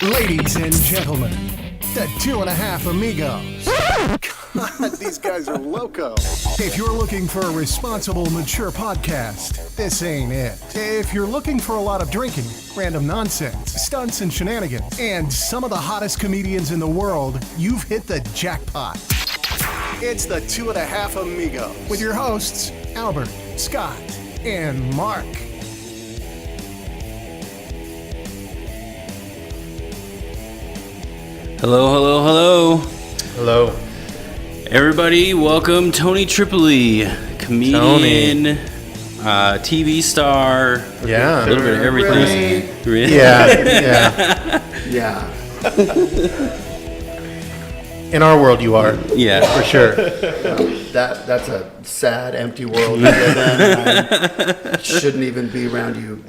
Ladies and gentlemen, the 2.5 Amigos. God, these guys are loco. If you're looking for a responsible, mature podcast, this ain't it. If you're looking for a lot of drinking, random nonsense, stunts and shenanigans, and some of the hottest comedians in the world, you've hit the jackpot. It's the 2.5 Amigos with your hosts, Albert, Scott, and Mark. Hello. Hello. Everybody, welcome Tony Tripoli, comedian, TV star, Yeah. a little bit of everything. Really? Yeah. In our world, you are. Yeah. For sure. That's a sad, empty world you live in. I shouldn't even be around you.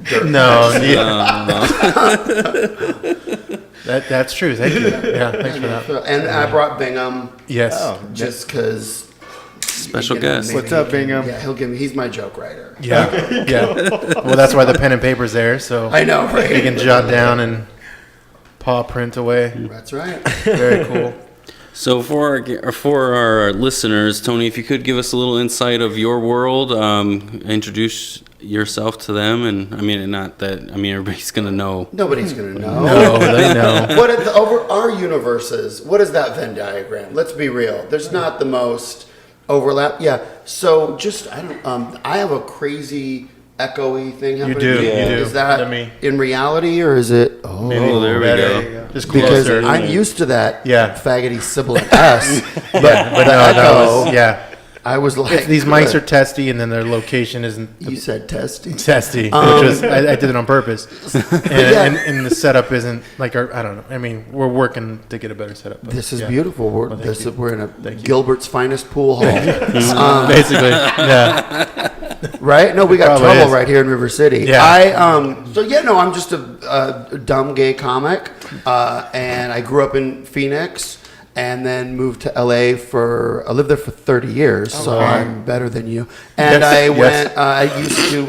That's true. Thank you. Yeah, thanks for that. And I brought Bingham. Yes. Just because. Special guest. What's up, Bingham? Yeah, he'll give me. He's my joke writer. Yeah. Well, that's why the pen and paper's there, so I know, right? you can jot down and paw print away. That's right. Very cool. So for our listeners, Tony, if you could give us a little insight of your world, introduce yourself to them, and everybody's gonna know. Nobody's gonna know. No, they know. Over our universes, what is that Venn diagram? Let's be real. There's not the most overlap. Yeah. So I have a crazy echoey thing happening. You do. Is that me. in reality, or is it? Oh, there we go. Just Because closer. I'm used to that faggoty sibilant S, but that was. I was like, These mics are testy, and then their location isn't. You said testy. Testy, which was I did it on purpose, and the setup isn't like I don't know. I mean, we're working to get a better setup. But This is beautiful. We're in a Gilbert's finest pool hall. basically, yeah. Right? No, we got Probably trouble is. right here in River City. Yeah. I'm just a dumb gay comic, and I grew up in Phoenix. And then moved to LA I lived there for 30 years, so I'm better than you. And Yes. I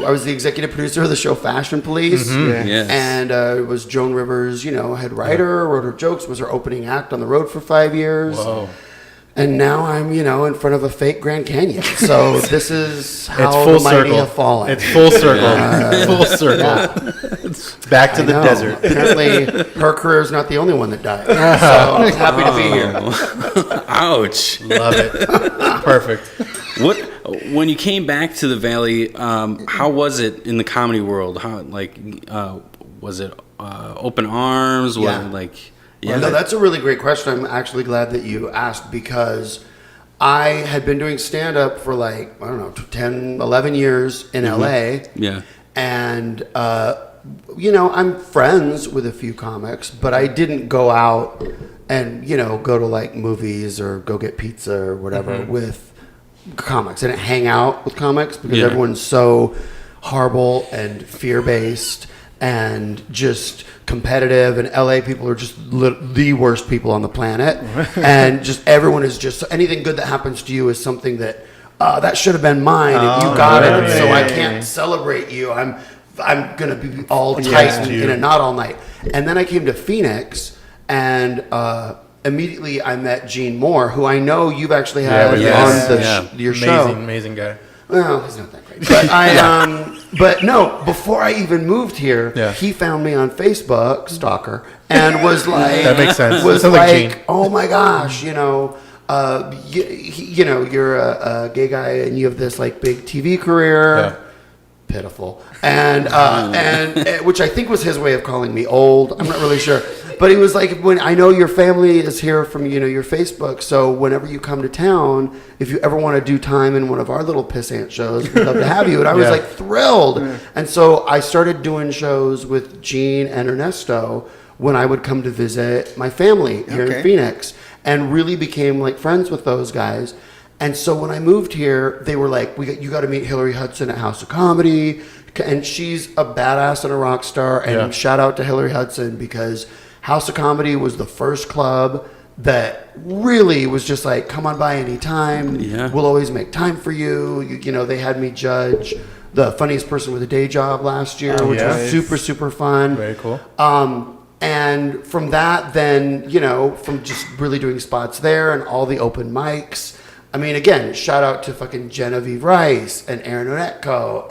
was the executive producer of the show Fashion Police. Mm-hmm. Yes. And it was Joan Rivers, head writer, wrote her jokes, was her opening act on the road for 5 years. Whoa. And now I'm, in front of a fake Grand Canyon. So this is how It's full the mighty circle. have fallen. It's full circle. Full circle. Yeah. Back to the know. desert. Apparently, her career is not the only one that died. So I'm happy to be here. Ouch. Love it. Perfect. When you came back to the Valley, how was it in the comedy world? Was it open arms? Yeah. Yeah. No, that's a really great question. I'm actually glad that you asked because I had been doing stand-up for 10, 11 years in LA. Yeah. And, I'm friends with a few comics, but I didn't go out and, go to movies or go get pizza or whatever with comics. I didn't hang out with comics because everyone's so horrible and fear-based and just competitive, and LA people are just the worst people on the planet. And just everyone is just, anything good that happens to you is something that that should have been mine and you got it, and so I can't celebrate you. I'm gonna be all tight in a knot all night. And then I came to Phoenix, and immediately I met Gene Moore, who I know you've actually had on your show. Amazing guy. Well, he's not that great. But before I even moved here, he found me on Facebook, stalker, and was like, that makes sense. Was Sounds like like, oh my gosh, you're a gay guy and you have this big TV career. Yeah. Pitiful. And which I think was his way of calling me old. I'm not really sure. But he was like, when I know your family is here from, your Facebook, so whenever you come to town, if you ever want to do time in one of our little pissant shows, we'd love to have you. And I was thrilled. Yeah. And so I started doing shows with Gene and Ernesto when I would come to visit my family here in Phoenix, and really became friends with those guys. And so when I moved here, they were like, you got to meet Hillary Hudson at House of Comedy. And she's a badass and a rock star. And shout out to Hillary Hudson, because House of Comedy was the first club that really was just come on by anytime. Yeah. We'll always make time for you. They had me judge the funniest person with a day job last year, which was super, super fun. Very cool. And from that, then, from just really doing spots there and all the open mics. I mean, again, shout out to fucking Genevieve Rice and Aaron Onetko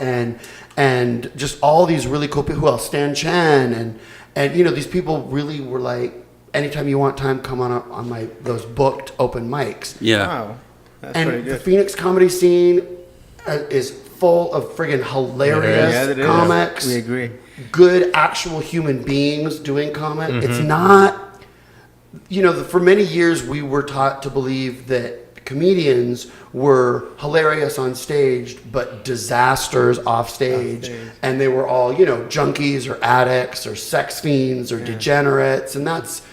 and just all these really cool people. Who else? Stan Chen and these people really were like, anytime you want time, come on those booked open mics. Yeah. Wow. That's And pretty good. the Phoenix comedy scene is full of friggin' hilarious it is. comics. We agree. Good actual human beings doing comedy. Mm-hmm. It's not, for many years we were taught to believe that comedians were hilarious on stage, but disasters off stage. And they were all, junkies or addicts or sex fiends or degenerates. And that's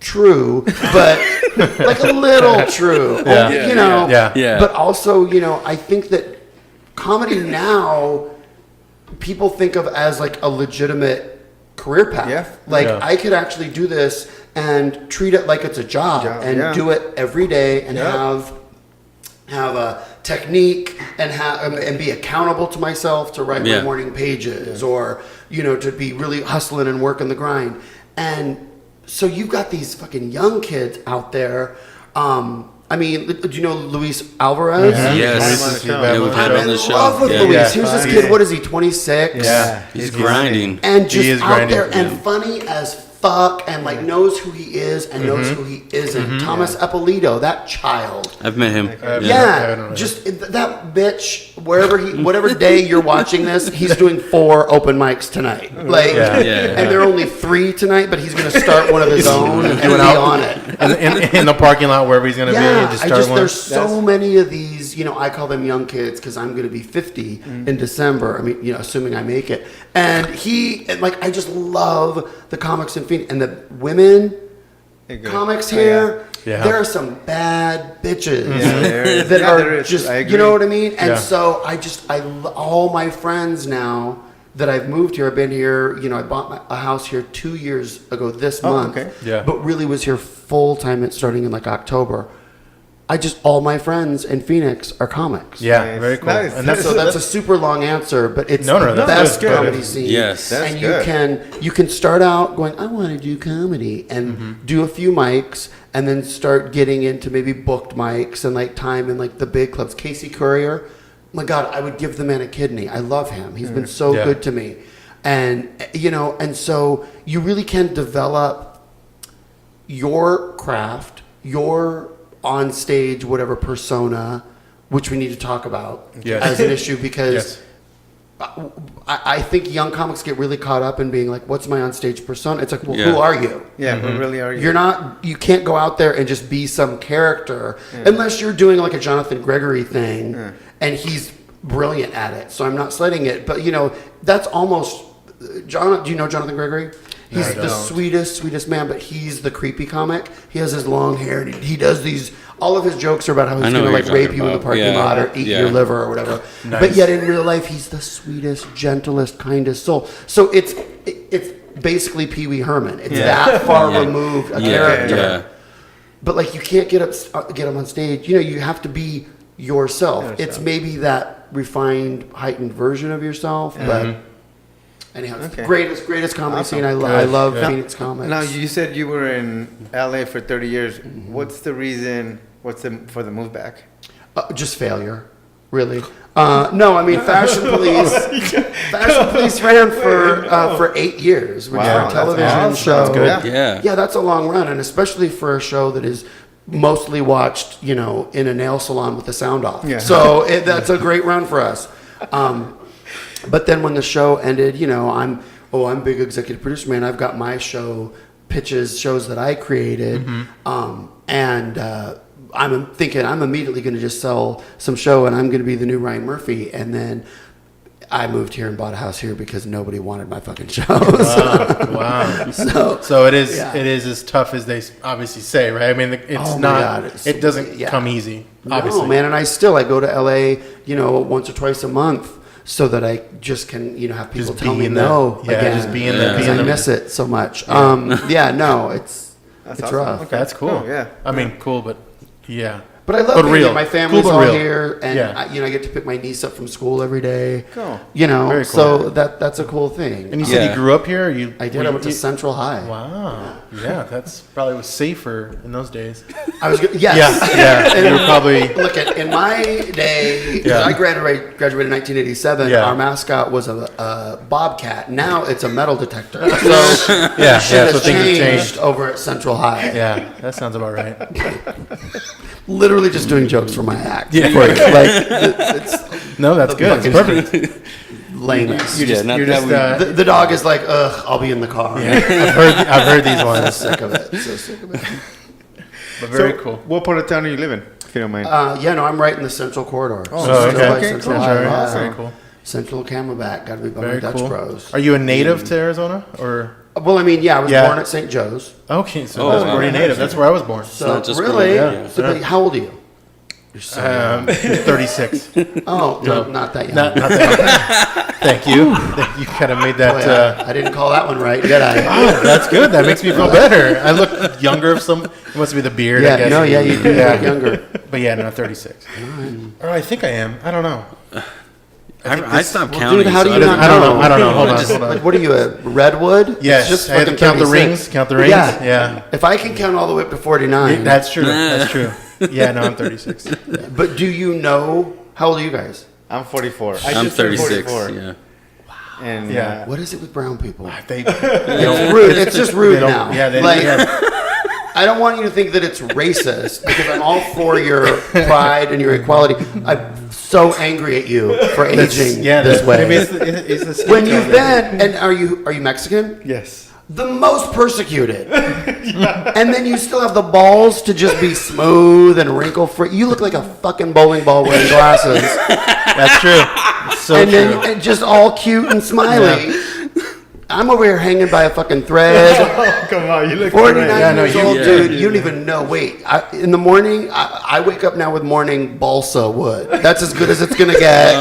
true, but like a little true. Yeah. But also, I think that comedy now, people think of as like a legitimate career path. Yeah. I could actually do this and treat it like it's a job and do it every day and have a technique and be accountable to myself to write my morning pages or to be really hustling and working the grind. And so you've got these fucking young kids out there. I mean, do you know Luis Alvarez? Yes. Yeah, we've had him on the show. I'm in love with Yeah. Luis. Yeah. Here's this kid. What is he? 26. Yeah. He's grinding. And He just is out grinding. there and funny as fuck and knows who he is and knows who he isn't. Thomas Eppolito, that child. I've met him. Yeah, just that bitch. Whatever day you're watching this, he's doing 4 open mics tonight. And there are only 3 tonight, but he's going to start one of his own and be on it. in the parking lot wherever he's gonna be, and just start one. There's so many of these. I call them young kids because I'm going to be 50 in December. I mean, assuming I make it. And I just love the comics in Phoenix and the women comics here. Yeah. There are some bad bitches there that are is. just, I agree. you know what I mean? And Yeah. so all my friends now that I've moved here, I've been here, I bought a house here 2 years ago this month. Okay. Yeah. But really was here full time starting in October. All my friends in Phoenix are comics. Yeah, Nice. very cool. Nice. And that's So that's a super long answer, but it's No, the that's best good. comedy scene. Yes. That's and good. you can start out going, I want to do comedy and do a few mics and then start getting into maybe booked mics and time in the big clubs. Casey Courier, my God, I would give the man a kidney. I love him. He's been so Yeah. good to me. And and so you really can develop your craft, your on stage, whatever persona, which we need to talk about Yes. as an issue because Yes. I think young comics get really caught up in being like, what's my on stage persona? It's like, well, Yeah. who are you? Yeah, but really are you? You can't go out there and just be some character unless you're doing a Jonathan Gregory thing and he's brilliant at it. So I'm not slighting it, but that's almost, do you know Jonathan Gregory? He's I the don't. sweetest man, but he's the creepy comic. He has his long hair and he does all of his jokes are about how he's I know going what to you're rape talking you in the about. parking Yeah. lot or eat Yeah. your liver or whatever. Nice. But yet in real life, he's the sweetest, gentlest, kindest soul. So it's basically Pee Wee Herman. It's that far removed a character. Yeah. But you can't get him on stage. You have to be yourself. It's maybe that refined, heightened version of yourself. But anyhow, it's the greatest comedy scene. I love Good. Phoenix comics. Now, you said you were in LA for 30 years. What's the reason? For the move back? Just failure, really. No, I mean Fashion Police. Fashion Police ran for 8 years, which Wow, for a television that's show. awesome. That's good. Yeah. Yeah, that's a long run, and especially for a show that is mostly watched, in a nail salon with the sound off. Yeah. So that's a great run for us. But then when the show ended, I'm big executive producer, man. I've got my shows that I created, and I'm thinking I'm immediately going to just sell some show, and I'm going to be the new Ryan Murphy, and then I moved here and bought a house here because nobody wanted my fucking shows. Wow. So it is yeah. it is as tough as they obviously say, right? I mean, it's Oh my not. God, it's- it doesn't yeah. come easy. Obviously, No, man, and I go to LA, once or twice a month, so that I just can, have people Just tell be me in the- no yeah, again. just be in the- because be in I the- miss it so much. No, it's That's it's awesome. rough. Okay. That's cool. Oh, yeah. I mean, cool, but yeah. But I love But being real. here. My family's Cool, but all real. here, and Yeah. I get to pick my niece up from school every day. Cool. You know, Very cool. so that's a cool thing. And you said Yeah. you grew up here? Or you? I did. I went to Central High. Wow. Yeah, that's probably was safer in those days. I was good. Yes. Yeah. You were probably. Look at in my day. Yeah. I graduated in 1987. Yeah. Our mascot was a bobcat. Now it's a metal detector. So Yeah. shit Yeah. has So things have changed changed. over at Central High. Yeah, that sounds about right. Literally just doing jokes for my act. Yeah. For you. Like it's No, that's The good. It's fucking- perfect. lamest. You're just. The dog is like, ugh, I'll be in the car. I've heard these I'm ones. sick of it. So sick of it. But very So, cool. What part of town are you living, if you don't mind? Yeah, no, I'm right in the Central Corridor. Oh, Still okay. by Okay, Central cool. High, Sure, yeah. very cool. Central Camelback. Got to be by Very my Dutch cool. bros. Are you a native to Arizona or? Well, I mean, yeah, I was Yeah. born at St. Joe's. Okay, so Oh, that's wow. already native. That's where I was born. So not just really, growing up, yeah. so, but how old are you? You're so young. 36. Oh, no, not that young. Not that. Thank you. You kind of made that. Boy, I didn't call that one right, did I? Oh, that's good. That makes me feel better. I look younger. It must be the beard. I Yeah, guess. no, yeah, you do look younger. But yeah, no, 36. Or I think I am. I don't know. I stopped Well, counting. dude, how do so you I not I don't know. know? I don't know. Hold on. Just- Hold on. Like, what are you, a redwood? Yes, It's just I had to fucking count the 36. rings. Count the rings. Yeah. Yeah. If I can count all the way up to 49. That's true. That's true. Yeah, no, I'm 36. But do you know, how old are you guys? I'm 44. I'm just turned 36. 44. Yeah. And Yeah. What is it with brown people? They It's rude. It's just rude they don't. now. Yeah, they like, yeah. I don't want you to think that it's racist because I'm all for your pride and your equality. I'm so angry at you for aging Yeah, this way. Maybe it's the skin When tone you've that- been, and are you Mexican? yes. The most persecuted. And then you still have the balls to just be smooth and wrinkle free. You look like a fucking bowling ball wearing glasses. That's true. It's so and true. then and just all cute and smiley. I'm over here hanging by a fucking thread. Oh, come on. You look 49 great. Yeah, no, years you- old, yeah. dude. You don't even know. Wait, in the morning, I wake up now with morning balsa wood. That's as good as it's gonna get.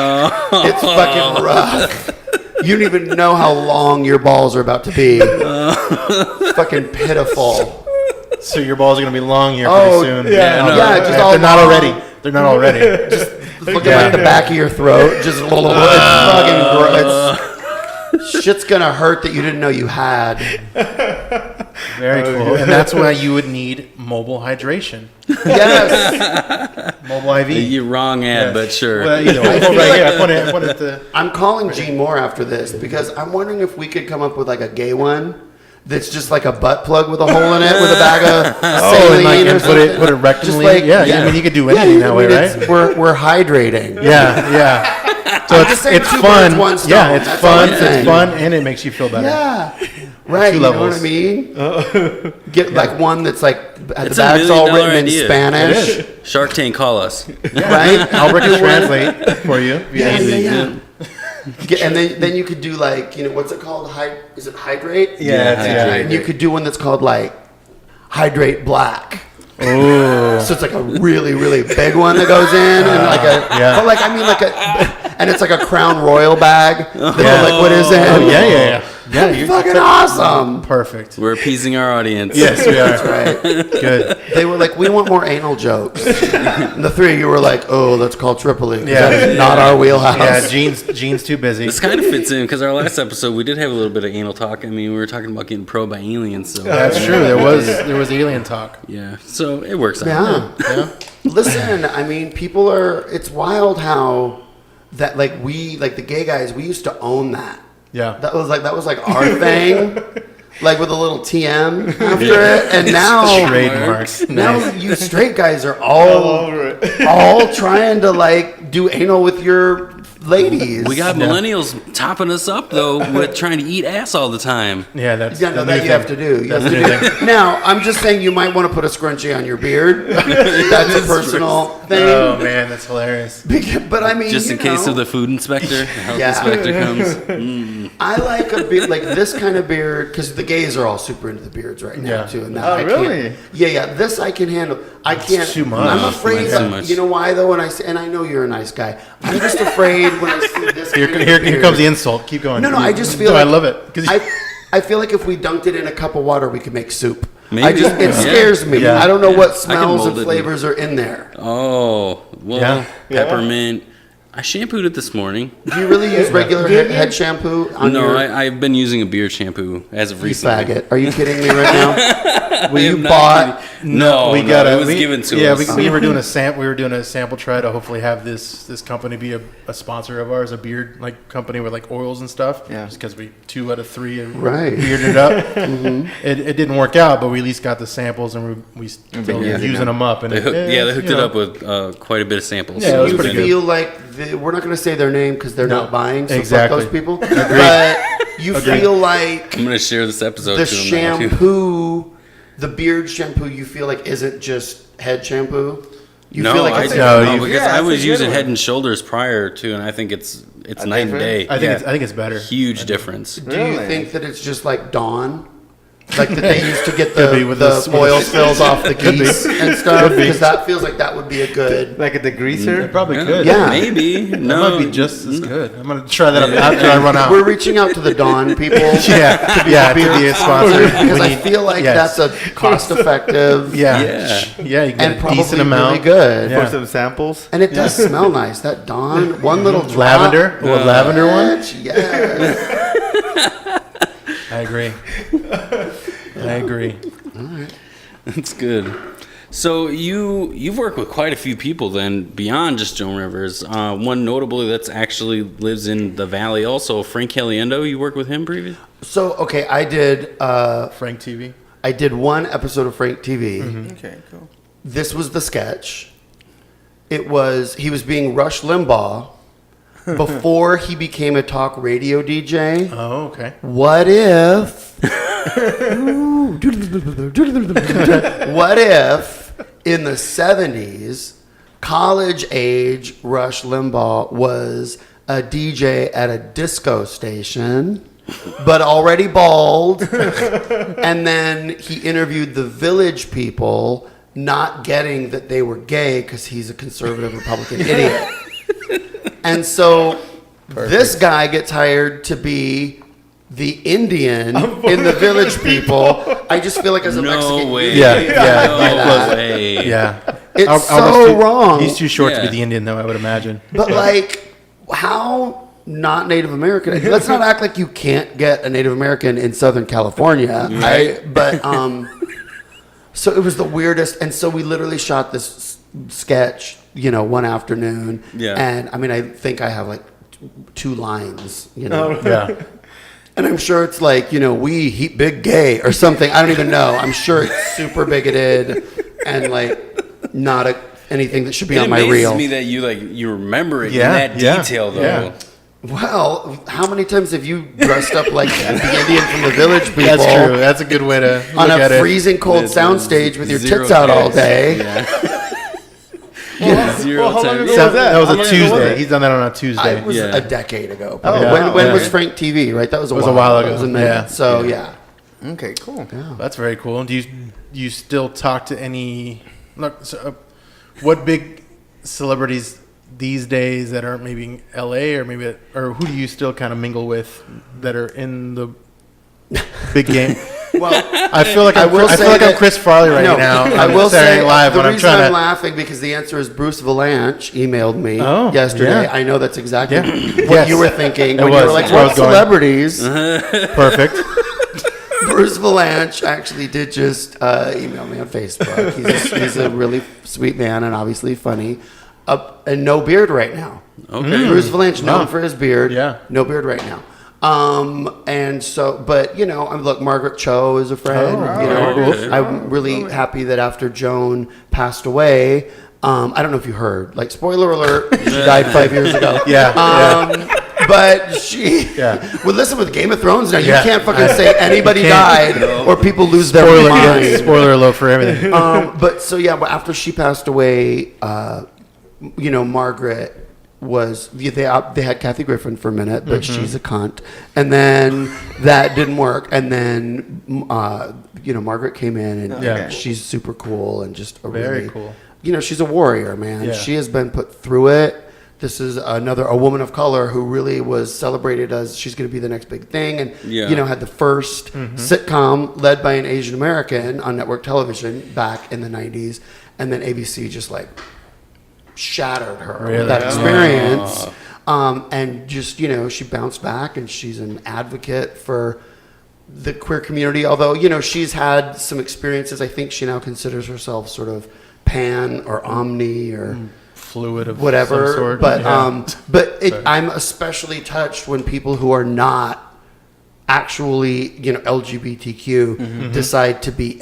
It's fucking rough. You don't even know how long your balls are about to be. Fucking pitiful. So your balls are gonna be long here Oh, pretty soon. yeah, no. Yeah, just all they're not long. already. They're not already. Look at like the back of your throat. Just it's fucking gross. Shit's gonna hurt that you didn't know you had. Very cool. And that's why you would need mobile hydration. Yes. Mobile IV. You're wrong, ad, but sure. Well, either way. feel Right like- here, I put it to. I'm calling Gene Moore after this because I'm wondering if we could come up with like a gay one that's just like a butt plug with a hole in it with a bag of Oh, saline and like or and put it something. rectally. Just like, yeah, I mean you could do anything that way, right? We're hydrating. Yeah. So I'm it's just saying two fun. birds, one stone. Yeah, it's That's all fun. I'm It's saying. fun, and it makes you feel better. Yeah. Right, Two you know what levels. I mean? Get like one that's like the It's a bag's all $1 million written in idea. Spanish, It is. Shark Tank, call us. right? Albert can translate for you. if you Yeah, need yeah, me. yeah. And then you could do like, you know, what's it called? Is it hydrate? Yeah, it's- yeah. And you could do one that's called like hydrate black. Ooh. So it's like a really, really big one that goes in, and like a, Yeah. but like I mean like a, and it's like a Crown Royal bag that the liquid is in. Oh, yeah. Yeah, you're Fucking awesome. perfect. We're appeasing our audience. Yes, we are. Right. Good. They were like, we want more anal jokes. And the three of you were like, oh, that's called Tripoli. Yeah. That is not our wheelhouse. Yeah, Gene's too busy. This kind of fits in because our last episode we did have a little bit of anal talk. I mean, we were talking about getting probed by aliens. So That's true. There was alien talk. yeah, so it works out. Yeah. Yeah. Listen, I mean, people are, it's wild how that, like, the gay guys, we used to own that. Yeah. That was like our thing, like with a little TM after it. And now, Trademarks. now Nice. you straight guys are All all over it. all trying to like do anal with your ladies. We got millennials topping us up though with trying to eat ass all the time. Yeah, that's Yeah, no, the that new you have thing. to do. You have That's to the new do. Now, I'm just saying you might want to put a scrunchie on your beard. That's a personal thing. Oh man, that's hilarious. But I mean, Just in you case know, of the food inspector, the health Yeah. inspector comes. I like a beard like this kind of beard because the gays are all super into the beards right now Yeah. too. And that Oh, I really? Can't, yeah. This I can handle. I can't. too much. I'm afraid. It's too much. You know why though? When I say, and I know you're a nice guy. I'm just afraid when I see this. Here, kind of here beard. comes the insult. Keep going. No, I just feel No, like I love it. 'Cause I feel like if we dunked it in a cup of water, we could make soup. Maybe. It scares me. Yeah. I don't know what I can smells mold and it. flavors are in there. Oh, well, Yeah. peppermint. I shampooed it this morning. Do you really use regular head shampoo on No, your... I've been using a beard shampoo as of You recently. faggot. Are you kidding me right now? I You am not bought... kidding. No, we no, got it was given to us. we were doing a sample try to hopefully have this company be a sponsor of ours, a beard company with oils and stuff. Yeah. Just because we 2 out of 3 Right. bearded up. It didn't work out, but we at least got the samples and we still Yeah. using them up. And They hooked you it know. up with quite a bit of samples. Yeah, it was You pretty good. feel like we're not going to say their name because they're No, not buying. So exactly. fuck those people. But you feel like I'm gonna share this episode the to them now, too. shampoo, the beard shampoo, you feel like isn't just head shampoo. You No, feel like I it's don't No, know, because Yeah, I that's was a good using one. Head and Shoulders prior to, and I think it's night and difference? day. I think it's better. Huge difference. Do you Really? think that it's just like Dawn? Like that they used to get Could be with the the- oil spills off the Could be. geese and stuff? Could be. Because that feels like that would be a good... Like a degreaser? It probably could. Yeah. Maybe. That No, might be just as good. I'm gonna try that after I run out. We're reaching out to the Dawn people. Yeah, to be a sponsor. Because When I you- feel like yes. that's a cost-effective Yeah, Yeah. yeah, you get and a probably decent amount. really good. Yeah. For some samples? And it does smell nice. That Dawn, one little drop. Lavender, the lavender one. Yes. I agree. I agree. That's good. So you've worked with quite a few people then beyond just Joan Rivers. One notably that's actually lives in the Valley also, Frank Caliendo. You worked with him previously? So, okay, I did Frank TV. I did one episode of Frank TV. Okay, cool. This was the sketch. He was being Rush Limbaugh before he became a talk radio DJ. Oh, okay. What if in the 70s, college age Rush Limbaugh was a DJ at a disco station, but already bald, and then he interviewed the Village people, not getting that they were gay because he's a conservative Republican idiot. And so this guy gets hired to be the Indian in the Village people. I just feel like as a Mexican, No way. Yeah, you yeah, can't do no that. way. Yeah. It's Almost so wrong. He's too short to be Yeah. the Indian, though, I would imagine. But like, how not Native American? Let's not act like you can't get a Native American in Southern California. So it was the weirdest, and so we literally shot this sketch, one afternoon. Yeah. And I mean, I think I have like 2 lines, Yeah. And I'm sure it's like, we heat big gay or something. I don't even know. I'm sure it's super bigoted and like not anything that should be It on my amazes reel. me that you remember it Yeah, in that yeah, detail though. yeah. Well, how many times have you dressed up like the Indian from the Village people? That's true. That's a good way to On look at a it. freezing cold There's soundstage with your zero tits out all chance. day. Yeah. Zero how long chance. ago So was that? that was How a long ago was Tuesday. it? He's done that on a Tuesday. I was Yeah. a decade ago. Oh, yeah. When Okay. was Frank TV? Right, that was a was while. a while That ago. was a minute. Yeah. So yeah. Okay, cool. That's very cool. Do you still talk to any? Look, what big celebrities these days that aren't maybe in L.A. or who do you still kind of mingle with that are in the big game? Well, I feel like I'm Chris Farley right now. I on will Saturday say Night Live the when I'm reason trying I'm to. laughing because the answer is Bruce Valanche emailed me Oh, yesterday. yeah. I know that's exactly Yeah. what Yes. you were thinking It when you were was. like, That's where I "What was going." celebrities?" Perfect. Bruce Valanche actually did just email me on Facebook. He's a really sweet man and obviously funny. And no beard right now. Okay. Bruce Valanche, known Wow. for his beard. Yeah. No beard right now. And so, but look, Margaret Cho is a friend. okay. I'm really happy that after Joan passed away, I don't know if you heard, like, spoiler alert, she died 5 years ago. Yeah. But she, Yeah. well, listen, with Game of Thrones now, you Yeah. can't fucking say anybody can't. died or people lose their Spoiler, mind. yeah, spoiler alert for everything. But so yeah, but after she passed away, Margaret was they had Kathy Griffin for a minute, but she's a cunt, and then that didn't work, and then Margaret came in, and Yeah. she's super cool and just a Very really cool. she's a warrior, man. Yeah. She has been put through it this is a woman of color who really was celebrated as she's going to be the next big thing, and had the first sitcom led by an Asian American on network television back in the 90s, and then ABC just like shattered her with that experience. And just, she bounced back, and she's an advocate for the queer community. Although, she's had some experiences. I think she now considers herself sort of pan or omni or fluid of whatever. some sort. But I'm especially touched when people who are not actually, LGBTQ decide to be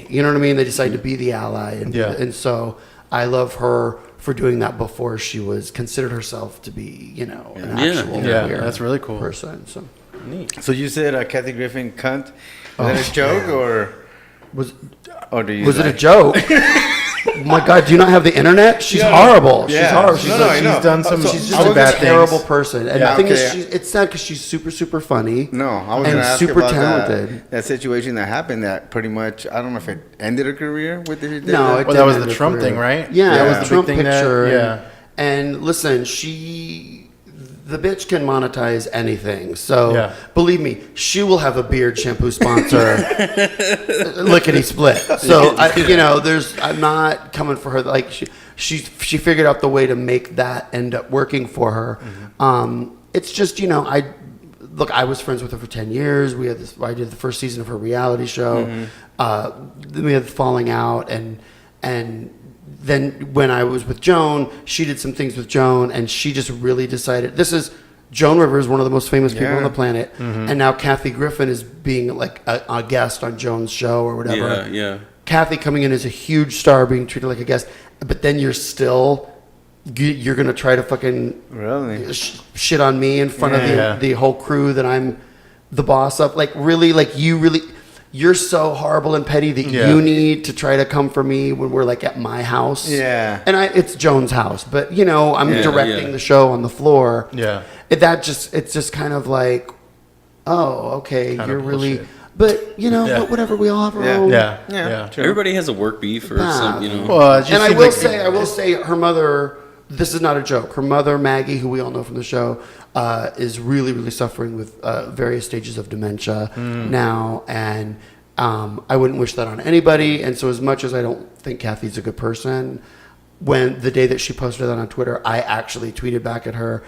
you know what I mean? They decide to be the ally, and so I love her for doing that before she was considered herself to be, an actual queer that's really cool person. So neat. So you said Kathy Griffin cunt. Is that a joke or was it a joke? Oh my God, do you not have the internet? She's horrible. She's horrible. She's done some. She's just a terrible person. And the thing is, it's sad because she's super, super funny. No, I was going to ask super about talented. That situation that happened that pretty much, I don't know if it ended her career with the No, that was the Trump thing, right? Yeah, that it was was the Trump big thing picture. And listen, the bitch can monetize anything. So believe me, she will have a beard shampoo sponsor, lickety split. So I'm not coming for her. Like she figured out the way to make that end up working for her. It's just I was friends with her for 10 years. I did the first season of her reality show. Then we had the falling out, and then when I was with Joan, she did some things with Joan, and she just really decided, this is Joan Rivers, one of the most famous people on the planet, and now Kathy Griffin is being like a guest on Joan's show or whatever. Yeah. Kathy coming in as a huge star, being treated like a guest, but then you're going to try to fucking really shit on me in front of the whole crew that I'm the boss of. Like, really, you're so horrible and petty that you need to try to come for me when we're like at my house. Yeah. And it's Joan's house, but I'm directing the show on the floor. Yeah. It's just kind of like, oh, okay, Kind you're of really, bullshit. but but whatever, we all have our own. Yeah. Everybody has a work beef or something, Well, And I will say her mother, this is not a joke. Her mother, Maggie, who we all know from the show, is really, really suffering with various stages of dementia now. And I wouldn't wish that on anybody. And so as much as I don't think Kathy's a good person, when the day that she posted that on Twitter, I actually tweeted back at her,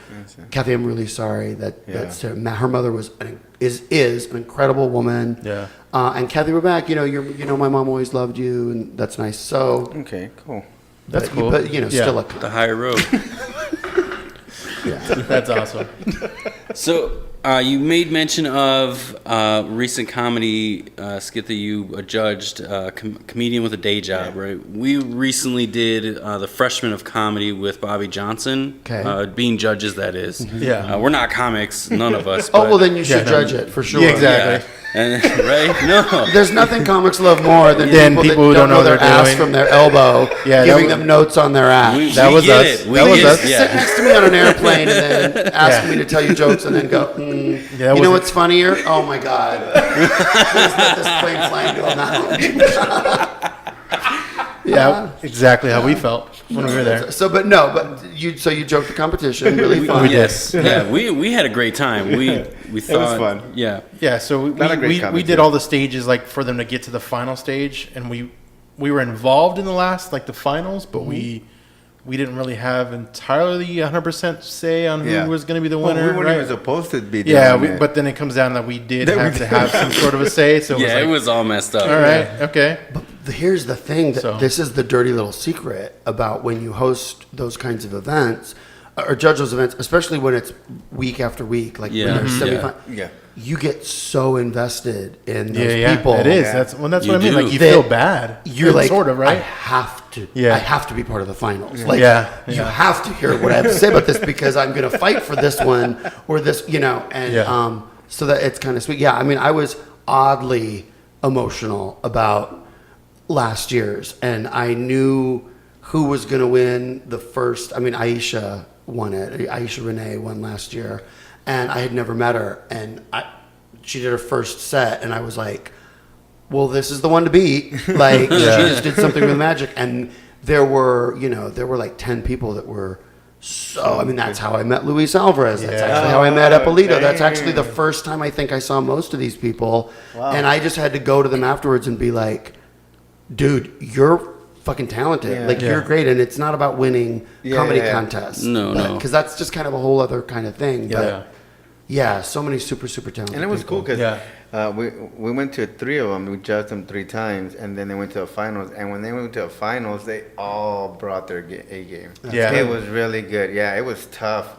Kathy, I'm really sorry that's her mother is an incredible woman. Yeah. And Kathy, we're back. My mom always loved you, and that's nice. So okay, cool. That's cool. But still the higher road. That's awesome. So you made mention of recent comedy skit that you judged, Comedian with a Day Job, right? We recently did The Freshman of Comedy with Bobby Johnson. Okay. Being judges, that is. Yeah. We're not comics, none of us. Oh, well, then you should judge it, for sure. Yeah, exactly. Right? No. There's nothing comics love more than people who that don't know their what they're ass doing. from their elbow, giving them notes on their ass. That was us. That was us. Sit next to me on an airplane and then ask me to tell you jokes and then go, you know what's funnier? Oh my God. Please let this plane fly into a mountain. Yeah, exactly how we felt when we were there. But you joked the competition, really fun. We did. Yeah, we had a great time. We thought it was fun. Yeah. Yeah, so we did all the stages like for them to get to the final stage, and we were involved in the finals, but we didn't really have entirely 100% say on who was going to be the winner. We weren't right? even supposed to be. But then it comes down that we did have to have some sort of a say. So it was all messed up. All right, okay. But here's the thing, this is the dirty little secret about when you host those kinds of events or judge those events, especially when it's week after week, like when there's semifinals. You get so invested in those people. It is. That's what I mean. Like you That feel bad. You're like, sort of, right? I have to. Yeah. I have to be part of the finals. Like, you have to hear what I have to say about this because I'm going to fight for this one or this, and so that it's kind of sweet. Yeah, I mean, I was oddly emotional about last year's, and I knew who was going to win the first. I mean, Aisha won it. Aisha Renee won last year, and I had never met her, and she did her first set, and I was like, well, this is the one to beat. Like, she just did something with magic. And there were like 10 people that were So, I mean, that's how I met Luis Alvarez. That's actually how I met Eppolito. That's actually the first time I think I saw most of these people. Wow. And I just had to go to them afterwards and be like, dude, you're fucking talented. You're great. And it's not about winning comedy contests. No. Because that's just kind of a whole other kind of thing. But so many super, super talented And it was people. cool because we went to 3 of them. We judged them 3 times, and then they went to the finals. And when they went to the finals, they all brought their A game. Yeah. It was really good. Yeah, it was tough.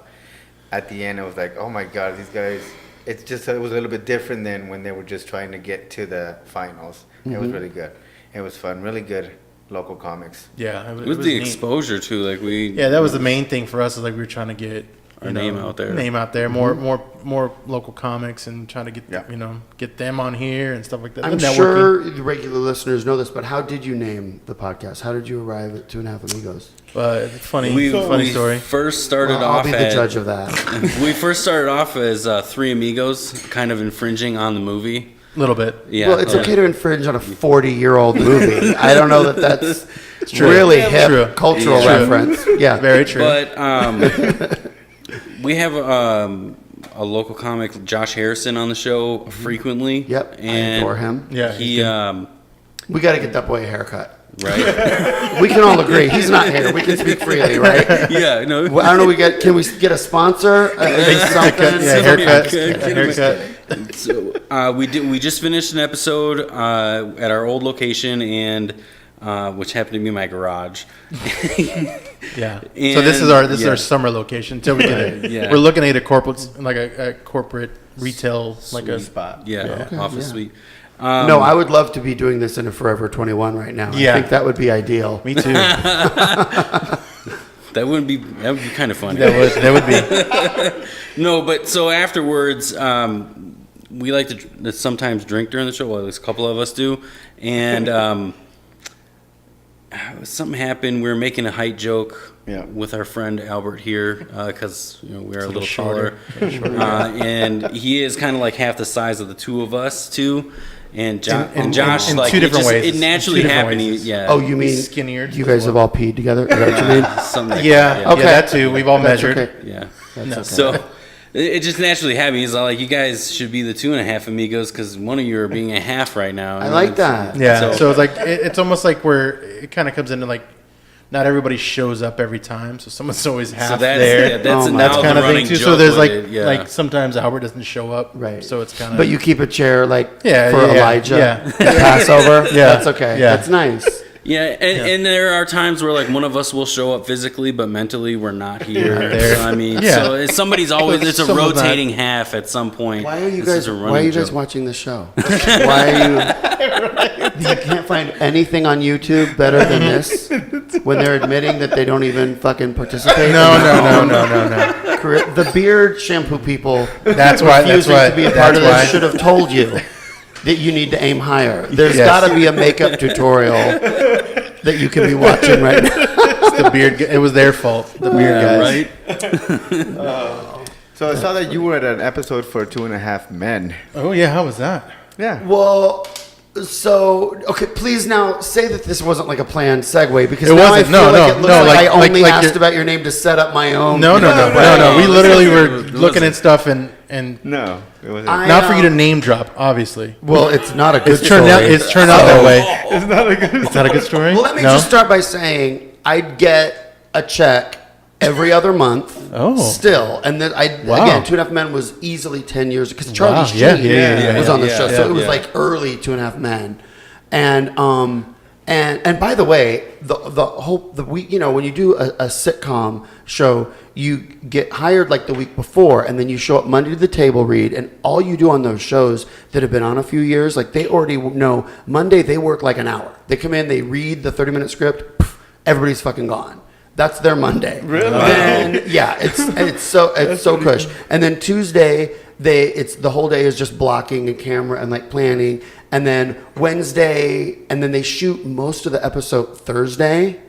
At the end, it was like, oh my God, these guys. It was a little bit different than when they were just trying to get to the finals. It was really good. It was fun. Really good local comics. Yeah, It was the neat. exposure too. Like that was the main thing for us. Is like we were trying to get our name out there. More local comics, and trying to get get them on here and stuff like that. I'm sure the regular listeners know this, but how did you name the podcast? How did you arrive at 2.5 Amigos? Funny story. First started I'll off be the judge of that. We first started off as 3 Amigos, kind of infringing on the movie. A little bit. Yeah. Well, it's okay to infringe on a 40-year-old movie. I don't know that that's really hip cultural reference. Yeah, very true. But we have a local comic, Josh Harrison, on the show frequently. Yep, and I adore him. Yeah, he. We got to get that boy a haircut. Right. We can all agree he's not here. We can speak freely, right? Yeah. No. Well, I don't know. Can we get a sponsor? Something? Haircut. So we just finished an episode at our old location, and which happened to be my garage. Yeah. And, so this is our summer location until we get it. Yeah. We're looking at a corporate retail spot. Office suite. No, I would love to be doing this in a Forever 21 right now. Yeah. I think that would be ideal. Me too. That would be kind of funny. That would be. No, but so afterwards, we like to sometimes drink during the show. Well, at least a couple of us do, and something happened. We were making a height joke with our friend Albert here because we are a little taller, and he is kind of like half the size of the two of us too. And Josh, in like two different ways. It naturally happened. Oh, you mean skinnier? You guys have all peed together? Is that what you mean? Something like Okay. that, That too. We've all measured. Okay. Yeah. Okay. So it just naturally happened. He's like, you guys should be the 2.5 Amigos because one of you are being a half right now. I like that. Yeah. So it's like it's almost like it kind of comes into like not everybody shows up every time, so someone's always half there. That's kind of thing too. So there's like sometimes Albert doesn't show up, right? So it's kind of. But you keep a chair for yeah, Elijah at Passover. Yeah, that's okay. Yeah. That's nice. Yeah, and there are times where like one of us will show up physically, but mentally we're not here. So, I mean, so somebody's always it's a rotating half at some point. Why are you guys watching the show? Why are you? You can't find anything on YouTube better than this when they're admitting that they don't even fucking participate. No. The beard shampoo people. That's why. To be a part of this should have told you that you need to aim higher. There's got to be a makeup tutorial that you can be watching right now. It's the beard. It was their fault. The beard guys. Right. So I saw that you were at an episode for 2.5 Men. Oh yeah, how was that? Yeah. Well, so okay, please now say that this wasn't like a planned segue because it now wasn't. I feel I only like asked about your name to set up my own. No. We literally were looking at stuff and no, it wasn't. Not for you to name drop, obviously. Well, it's not a good It's story. turned out that way. It's not a good. It's not a good story. Well, let me just start by saying I'd get a check every other month. Oh. Still, and then again, 2.5 Men was easily 10 years because Charlie Sheen was on the show, so it was like early 2.5 Men, and by the way, the week, when you do a sitcom show, you get hired like the week before, and then you show up Monday to the table read, and all you do on those shows that have been on a few years, like they already know Monday they work like an hour. They come in, they read the 30-minute script, everybody's fucking gone. That's their Monday. Really? Then, yeah, it's so cush. And then Tuesday, the whole day is just blocking and camera and like planning. And then Wednesday, and then they shoot most of the episode Thursday,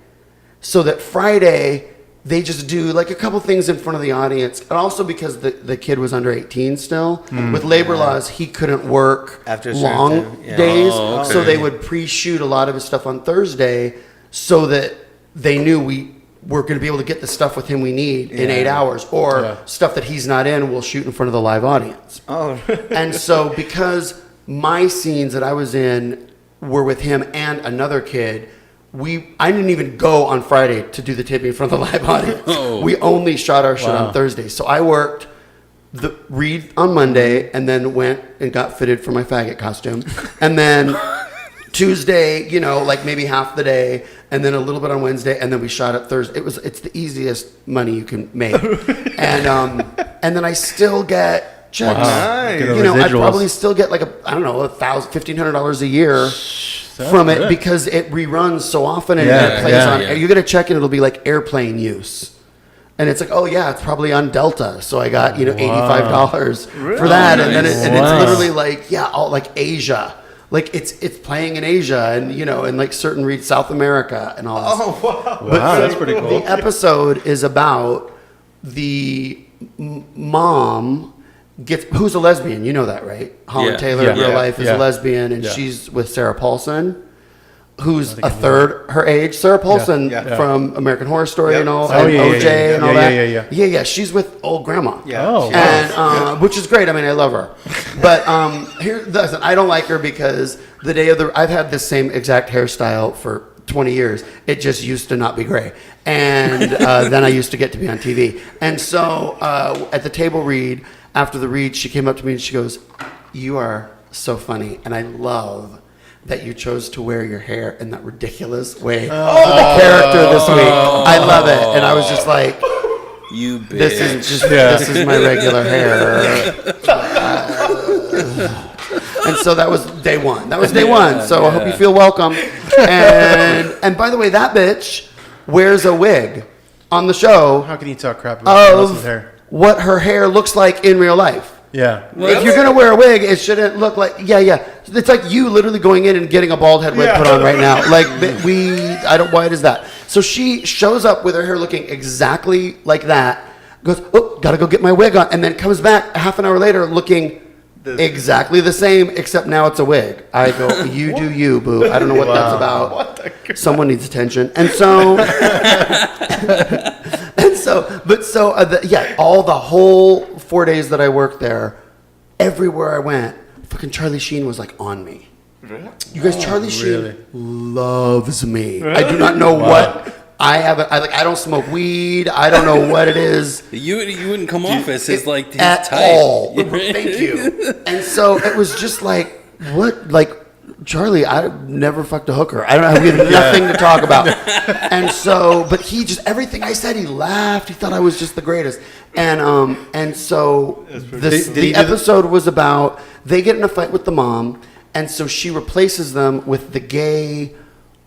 so that Friday they just do like a couple things in front of the audience. And also because the kid was under 18 still, with labor laws, he couldn't work after long days. So they would pre-shoot a lot of his stuff on Thursday, so that they knew we're going to be able to get the stuff with him we need in 8 hours, or stuff that he's not in, we'll shoot in front of the live audience. Oh. And so because my scenes that I was in were with him and another kid, I didn't even go on Friday to do the taping in front of the live audience. Oh. We only shot our shit on Thursday. So I worked the read on Monday and then went and got fitted for my faggot costume. And then Tuesday, you know, like maybe half the day, and then a little bit on Wednesday, and then we shot it Thursday. It's the easiest money you can make. And then I still get checks. Wow. Nice. You know, I Residuals. probably still get like $1,500 a year from it because it reruns so often and it plays on. You get a check and it'll be like airplane use. And it's like, oh yeah, it's probably on Delta. So I got, you know, $85 for that. And then it's literally like, all like Asia. Like it's playing in Asia and, you know, and like certain reads South America and all this. Oh, wow. Wow, that's pretty cool. The episode is about the mom who's a lesbian. You know that, right? Holland Taylor in real life is a lesbian, and she's with Sarah Paulson, who's a third her age. Sarah Paulson from American Horror Story and all, and OJ and all that. Yeah. She's with old grandma. Yeah. Oh, And which is great. I mean, I love her. But listen, I don't like her because the day of I've had this same exact hairstyle for 20 years. It just used to not be gray. And then I used to get to be on TV. And so at the table read, after the read, she came up to me and she goes, "You are so funny. And I love that you chose to wear your hair in that ridiculous way for the character this week. I love it." And I was just like, You bitch. this is my regular hair. And so that was day one. So I hope you feel welcome. And by the way, that bitch wears a wig on the show How can you talk crap about someone else's of hair? what her hair looks like in real life. Yeah. If you're gonna wear a wig, it shouldn't look like It's like you literally going in and getting a bald head wig put on right now. Like why is that? So she shows up with her hair looking exactly like that. Goes, oh, gotta go get my wig on, and then comes back half an hour later looking exactly the same, except now it's a wig. I go, you do you, boo. I don't know what that's about. Someone needs attention, and so. All the whole 4 days that I worked there, everywhere I went, fucking Charlie Sheen was like on me. You guys, Charlie Sheen loves me. I do not know what I haven't. I don't smoke weed. I don't know what it is. You wouldn't come off as his type at all. Thank you. And so it was just like, what, like. Charlie, I never fucked a hooker. I don't know. We have nothing to talk about. And so, but he just, everything I said, he laughed. He thought I was just the greatest. And so the episode was about, they get in a fight with the mom, and so she replaces them with the gay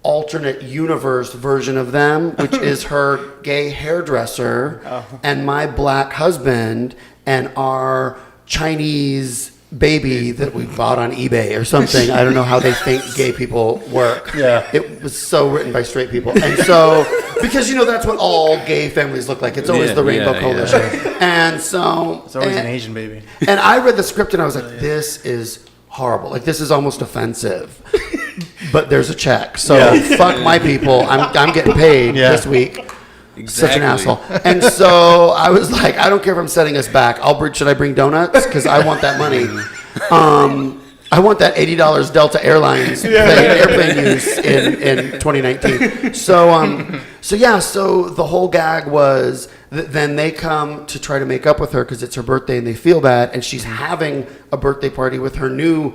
alternate universe version of them, which is her gay hairdresser and my black husband and our Chinese baby that we bought on eBay or something. I don't know how they think gay people work. Yeah. It was so written by straight people. And so, because, you know, that's what all gay families look like. It's always the Rainbow Coalition. And so... It's always an Asian baby. And I read the script and I was like, this is horrible. Like, this is almost offensive. But there's a check. So, fuck my people. I'm getting paid this week. Exactly. Such an asshole. And so I was like, I don't care if I'm setting us back. Should I bring donuts? Because I want that money. I want that $80 Delta Airlines airplane use in 2019. So the whole gag was then they come to try to make up with her because it's her birthday and they feel bad, and she's having a birthday party with her new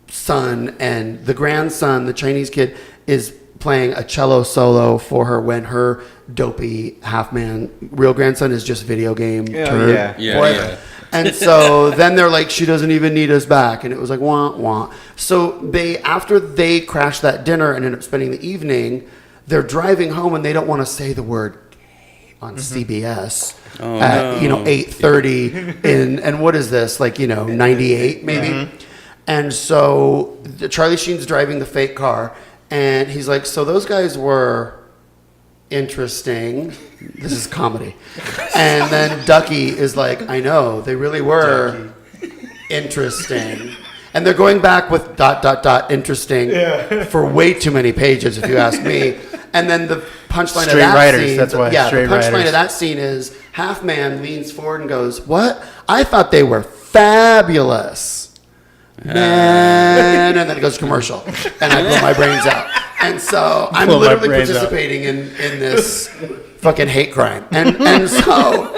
son, and the grandson, the Chinese kid, is playing a cello solo for her when her dopey half-man real grandson is just video game turd. Yeah. And so then they're like, she doesn't even need us back. And it was like, wah, wah. So after they crash that dinner and end up spending the evening, they're driving home and they don't want to say the word gay on CBS at 8:30 and what is this? 98 maybe? And so Charlie Sheen's driving the fake car. And he's like, so those guys were interesting. This is comedy. And then Ducky is like, I know, they really were interesting. And they're going back with ... interesting for way too many pages, if you ask me. And then the punchline of Straight that writers, scene, that's why, the straight punchline writers. of that scene is half man leans forward and goes, "What? I thought they were fabulous." Man, and then it goes to commercial, and I blow my brains out. And so I'm Blow my literally brains out. participating in this fucking hate crime, and so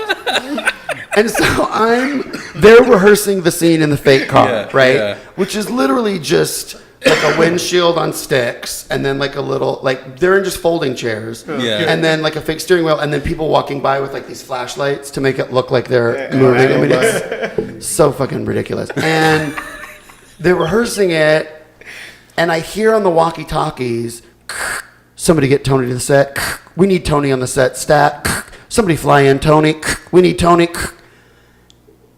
they're rehearsing the scene in the fake car, Yeah, right? yeah. Which is literally just like a windshield on sticks, and then like a little, like they're in just folding chairs, Yeah. and then like a fake steering wheel, and then people walking by with like these flashlights to make it look like they're moving. I mean, it's so fucking ridiculous. And they're rehearsing it, and I hear on the walkie-talkies, somebody get Tony to the set. We need Tony on the set. Stat. Somebody fly in Tony. We need Tony.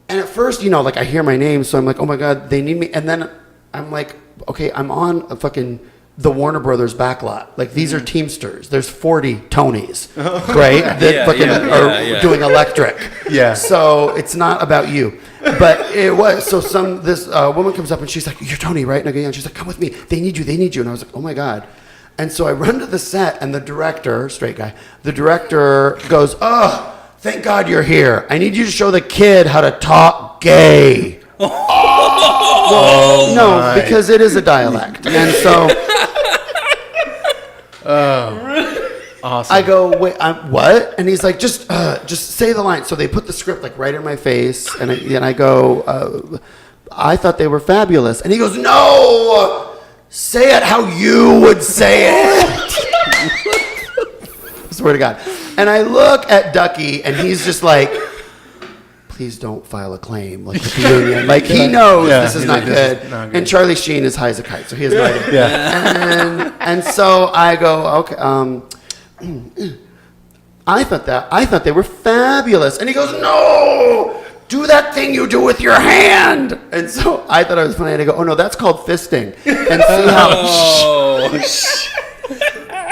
And at first, you know, like I hear my name, so I'm like, oh my God, they need me. And then I'm like, okay, I'm on a fucking the Warner Brothers backlot. Like these are Teamsters. There's 40 Tonys, right? That Yeah, fucking yeah, are yeah. doing electric. Yeah. So it's not about you. But it was. So this woman comes up and she's like, "You're Tony, right?" And I go, "Yeah." And she's like, "Come with me. They need you. They need you." And I was like, "Oh my God." And so I run to the set, and the director, straight guy, the director goes, "Oh, thank God you're here. I need you to show the kid how to talk gay." Well, no, my. because it is a dialect. And so Awesome. I go, "Wait, what?" And he's like, just say the line. So they put the script like right in my face, and I go, "I thought they were fabulous." And he goes, "No, say it how you would say it." Swear to God. And I look at Ducky, and he's just like, "Please don't file a claim like with the union." Like he knows this is he's not like, good. this is not good. And Charlie Sheen is high as a kite, so he has no idea. Yeah. And so I go, "Okay, I thought they were fabulous." And he goes, "No, do that thing you do with your hand." And so I thought I was funny, and I go, "Oh no, that's called fisting." And see how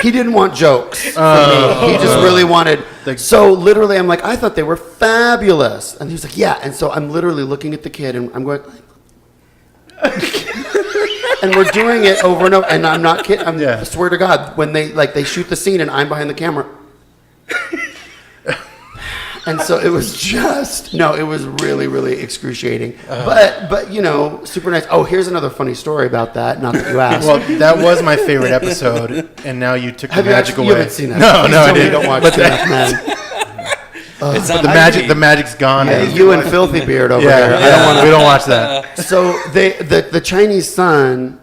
he didn't want jokes from me. He just really wanted. So literally, I'm like, "I thought they were fabulous," and he was like, "Yeah." And so I'm literally looking at the kid, and I'm going. And we're doing it over and over, and I'm not kidding. I swear to God, when they shoot the scene and I'm behind the camera, and so it was it was really, really excruciating. But you know, super nice. Oh, here's another funny story about that. Not that you asked. Well, that was my favorite episode, and now you took the magic away. You haven't seen that? No, Please no, I tell me didn't. you don't watch that, man. It's not The magic's gone. Yeah, man. you and Filthy Beard over Yeah, there. we don't watch that. So the Chinese son.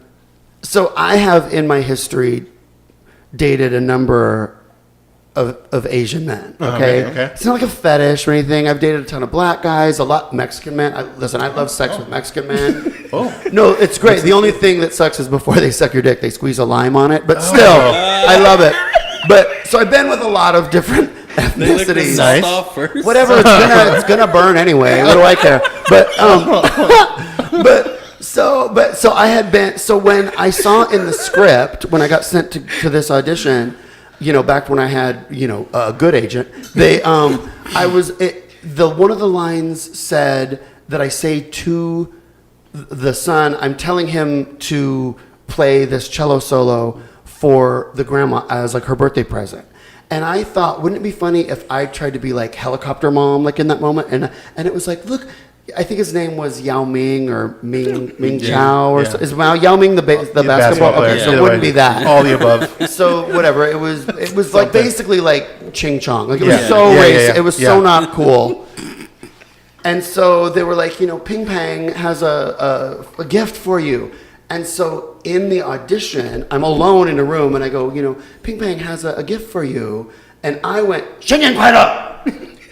So I have in my history dated a number of Asian men. Okay? Okay. It's not like a fetish or anything. I've dated a ton of black guys, a lot Mexican men. I love sex with Mexican men. No, it's great. The only thing that sucks is before they suck your dick, they squeeze a lime on it. But still, I love it. But so I've been with a lot of different They lick the ethnicities. salt off first. Whatever, it's gonna burn anyway. What do I care? But so I had been. So when I saw in the script, when I got sent to this audition, you know, back when I had, you know, a good agent, one of the lines said that I say to the son, I'm telling him to play this cello solo for the grandma as like her birthday present. And I thought, wouldn't it be funny if I tried to be like helicopter mom, like in that moment? And it was like, look, I think his name was Yao Ming or Ming Chao or so. Is Yao Ming the basketball player? Okay, so it wouldn't be that. All the above. So whatever, it was like basically like Ching Chong. Like it was so Yeah, racist. yeah. It was so not cool. And so they were like, you know, Ping Pang has a gift for you. And so in the audition, I'm alone in a room, and I go, you know, Ping Pang has a gift for you. And I went, Shenyan Kuaila!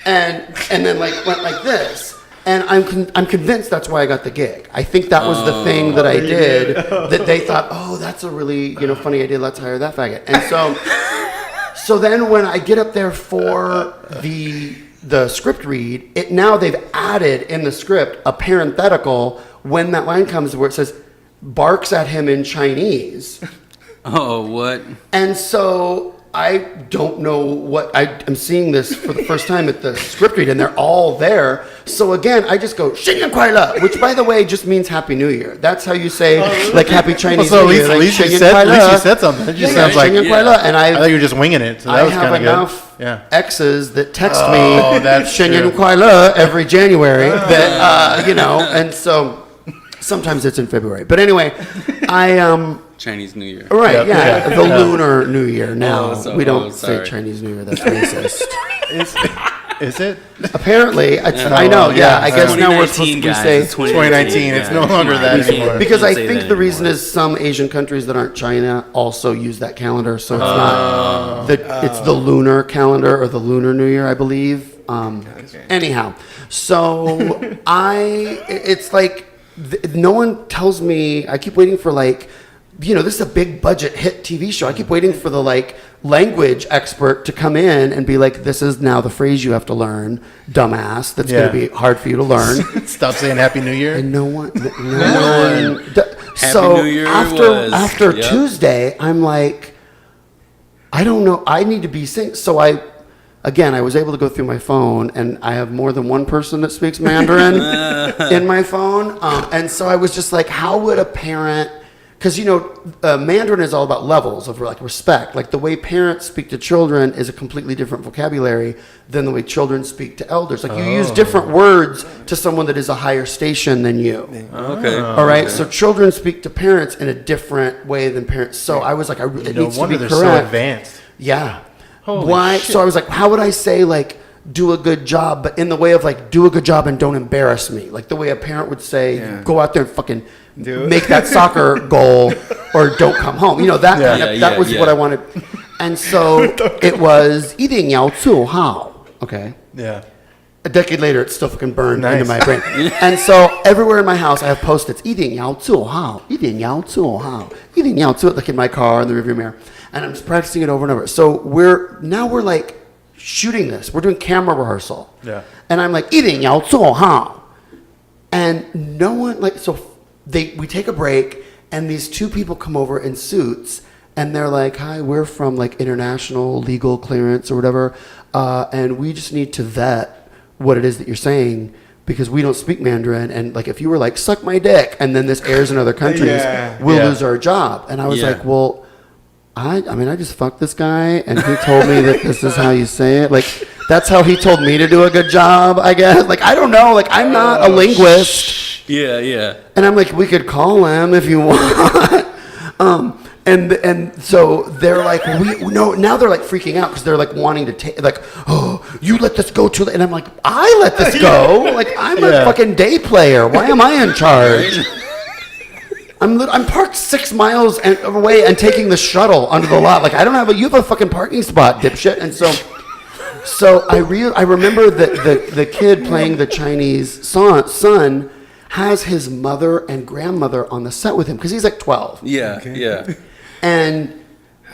And then like went like this. And I'm convinced that's why I got the gig. I think that was the thing that I did that they thought, oh, that's a really, you know, funny idea. Let's hire that faggot. And so then when I get up there for the script read, now they've added in the script a parenthetical when that line comes where it says, barks at him in Chinese. Oh, what? And so I don't know what I'm seeing this for the first time at the script read, and they're all there. So again, I just go Shinyan Kuai which by the way just means Happy New Year. That's how you say like Happy Chinese So New Year. at least you said something. It just sounds like and I thought you were just winging it. So that was kind of good. Enough exes that text me that's Shinyan true. Kuai every January that and so sometimes it's in February. But anyway, Chinese New Year. Right, the Lunar New Year now. We don't say sorry. Chinese New Year, that's racist. Is it? Apparently, I know, I guess now we're supposed to say 2019. It's no longer that anymore. Because I think the reason is some Asian countries that aren't China also use that calendar, so it's not it's the lunar calendar or the Lunar New Year, I believe. Anyhow, so it's like no one tells me. I keep waiting for like. This is a big budget hit TV show. I keep waiting for the language expert to come in and be like, this is now the phrase you have to learn, dumbass. That's going to be hard for you to learn. Stop saying Happy New Year. And no one. Happy New Year after Tuesday, I'm like, I don't know. I need to be synced. So I was able to go through my phone, and I have more than one person that speaks Mandarin in my phone. And so I was just like, how would a parent... Because, Mandarin is all about levels of respect. Like the way parents speak to children is a completely different vocabulary than the way children speak to elders. Like you use different words to someone that is a higher station than you. Okay. All right. So children speak to parents in a different way than parents. So I was like, it needs to be correct. So advanced. Yeah. Holy shit. So I was like, how would I say do a good job, but in the way of do a good job and don't embarrass me. Like the way a parent would say, go out there and fucking make that soccer goal or don't come home. That was what I wanted. And so it was 一定要做好. Okay. Yeah. A decade later, it's still fucking burned into my brain. And so everywhere in my house, I have post-its. 一定要做好. 一定要做好. 一定要做, like in my car in the rearview mirror. And I'm just practicing it over and over. So we're like shooting this. We're doing camera rehearsal. Yeah. And I'm like, 一定要做好. And no one, we take a break, and these two people come over in suits, and they're like, hi, we're from international legal clearance or whatever, and we just need to vet what it is that you're saying, because we don't speak Mandarin, and if you were like, suck my dick, and then this airs in other countries, we'll lose our job. And I was like, well, I just fucked this guy, and he told me that this is how you say it. That's how he told me to do a good job, I guess. I don't know. I'm not a linguist. Yeah. And I'm like, we could call him if you want. And so they're like, now they're freaking out because they're wanting to take, oh, you let this go too late. And I'm like, I let this go. I'm a fucking day player. Why am I in charge? I'm parked 6 miles away and taking the shuttle under the lot. You have a fucking parking spot, dipshit. And so I remember that the kid playing the Chinese son has his mother and grandmother on the set with him because he's 12. Yeah. And